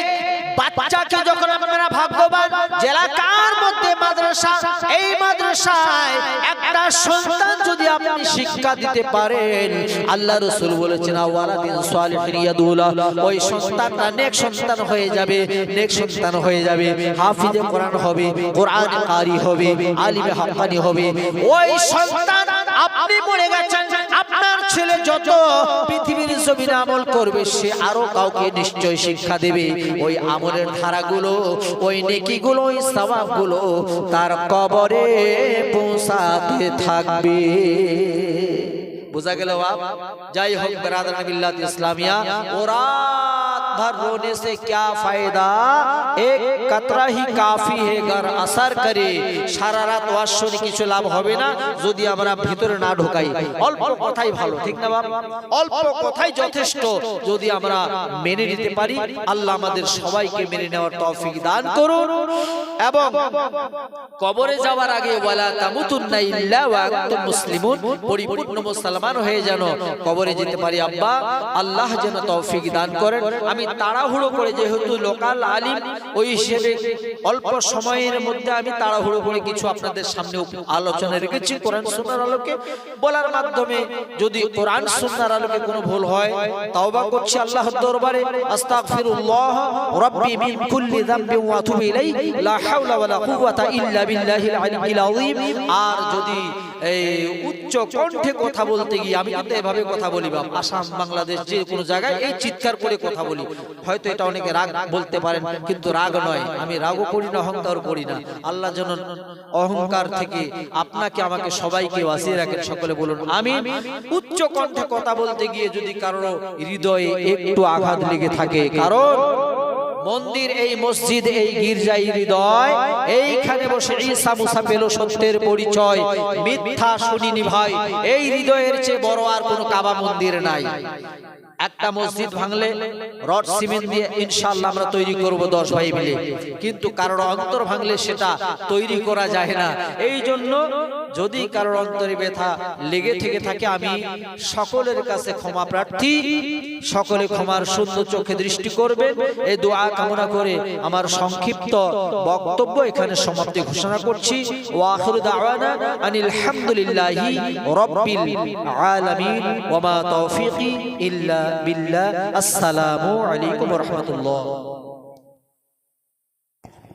Speaker 1: বাচ্চাকে যখন আপনারা ভাগ্যবান যে এলাকার মধ্যে মাদ্রাসা, এই মাদ্রাসায় একটা সন্তান যদি আপনি শিক্ষা দিতে পারেন, আল্লাহ রাসূল বলেছেন ওয়ালাদিন সালিহিন ইয়াদুলা, ওই সন্তানটা নেক সন্তান হয়ে যাবে, নেক সন্তান হয়ে যাবে, হাফিজে কোরআন হবে, কোরআন কারি হবে, আলিমে হাক্কানি হবে। ওই সন্তান, আপনি মরে গেছেন, আপনার ছেলে যত পৃথিবীর জমিনে আমল করবে, সে আরো কাউকে নিশ্চয় শিক্ষা দেবে। ওই আমলের ধারাগুলো, ওই নেকিগুলো, ওই সওয়াবগুলো তার কবরে পৌঁছাতে থাকবে। বুঝা গেল বাপ? যাই হোক বিরাদরান মিল্লাত ইসলামিয়া, ও রাত भर रोने से क्या फायदा, एक कतरा ही काफी है घर असर करे। সারা রাত ওয়াজ শুনে কিছু লাভ হবে না যদি আমরা ভিতরে না ঢোকাই। অল্প কথাই ভালো, ঠিক না বাবা? অল্প কথাই যথেষ্ট যদি আমরা মেনে নিতে পারি। আল্লাহ আমাদের সবাইকে মেনে নেওয়ার তৌফিক দান করুন। এবং কবরে যাওয়ার আগে ওয়ালা তামুতুন্না ইল্লা ওয়া আনতুম মুসলিমুন, পরিপূর্ণ মুসলমান হয়ে যেন কবরে যেতে পারি। আব্বা, আল্লাহ যেন তৌফিক দান করেন। আমি তাড়াহুড়ো করে, যেহেতু লোকাল আলিম, ওই হিসেবে অল্প সময়ের মধ্যে আমি তাড়াহুড়ো করে কিছু আপনাদের সামনে আলোচনা রেখেছি কোরআন সুন্নাহর আলোকে। বলার মাধ্যমে যদি কোরআন সুন্নাহর আলোকে কোনো ভুল হয়, তাওবা করছি আল্লাহর দরবারে, আস্তাগফিরুল্লাহ রাব্বি মিন কুল্লি যামবিন ওয়া আতুবু ইলাইহি, লা হাওলা ওয়ালা কুওয়াতা ইল্লা বিল্লাহিল আলিয়্যিল আযীম। আর যদি এই উচ্চ কণ্ঠে কথা বলতে গিয়ে, আমি কিন্তু এভাবে কথা বলি বাবা, আসাম বাংলাদেশ যে কোনো জায়গায় এই চিৎকার করে কথা বলি, হয়তো এটা অনেকে রাগ বলতে পারেন, কিন্তু রাগ নয়, আমি রাগও করি না, অহংকার করি না। আল্লাহ যেন অহংকার থেকে আপনাকে আমাকে সবাইকে বাঁচিয়ে রাখেন, সকলে বলুন আমিন। উচ্চ কণ্ঠে কথা বলতে গিয়ে যদি কারো হৃদয়ে একটু আঘাত লেগে থাকে, কারণ মন্দির, এই মসজিদ, এই গির্জা, এই হৃদয়, এইখানে বসে ঈসা মুসা পেল সত্যের পরিচয়, মিথ্যা শুনিনি ভাই। এই হৃদয়ের চেয়ে বড় আর কোনো কাবা মন্দির নাই। একটা মসজিদ ভাঙলে রড সিমেন্ট দিয়ে ইনশাআল্লাহ আমরা তৈরি করব 10 ভাই মিলে, কিন্তু কারোর অন্তর ভাঙলে সেটা তৈরি করা যায় না। এই জন্য যদি কারোর অন্তরে ব্যথা লেগে থেকে থাকে, আমি সকলের কাছে ক্ষমা প্রার্থী, সকলে ক্ষমার সুন্দর চোখে দৃষ্টি করবেন, এই দোয়া কামনা করে আমার সংক্ষিপ্ত বক্তব্য এখানে সমাপ্তি ঘোষণা করছি। ওয়া আখিরু দাওয়ানা আনিল হামদুলিল্লাহি রাব্বিল আলামিন ওয়া মা তাওফীকি ইল্লা বিল্লাহ। আসসালামু আলাইকুম ওয়া রাহমাতুল্লাহ।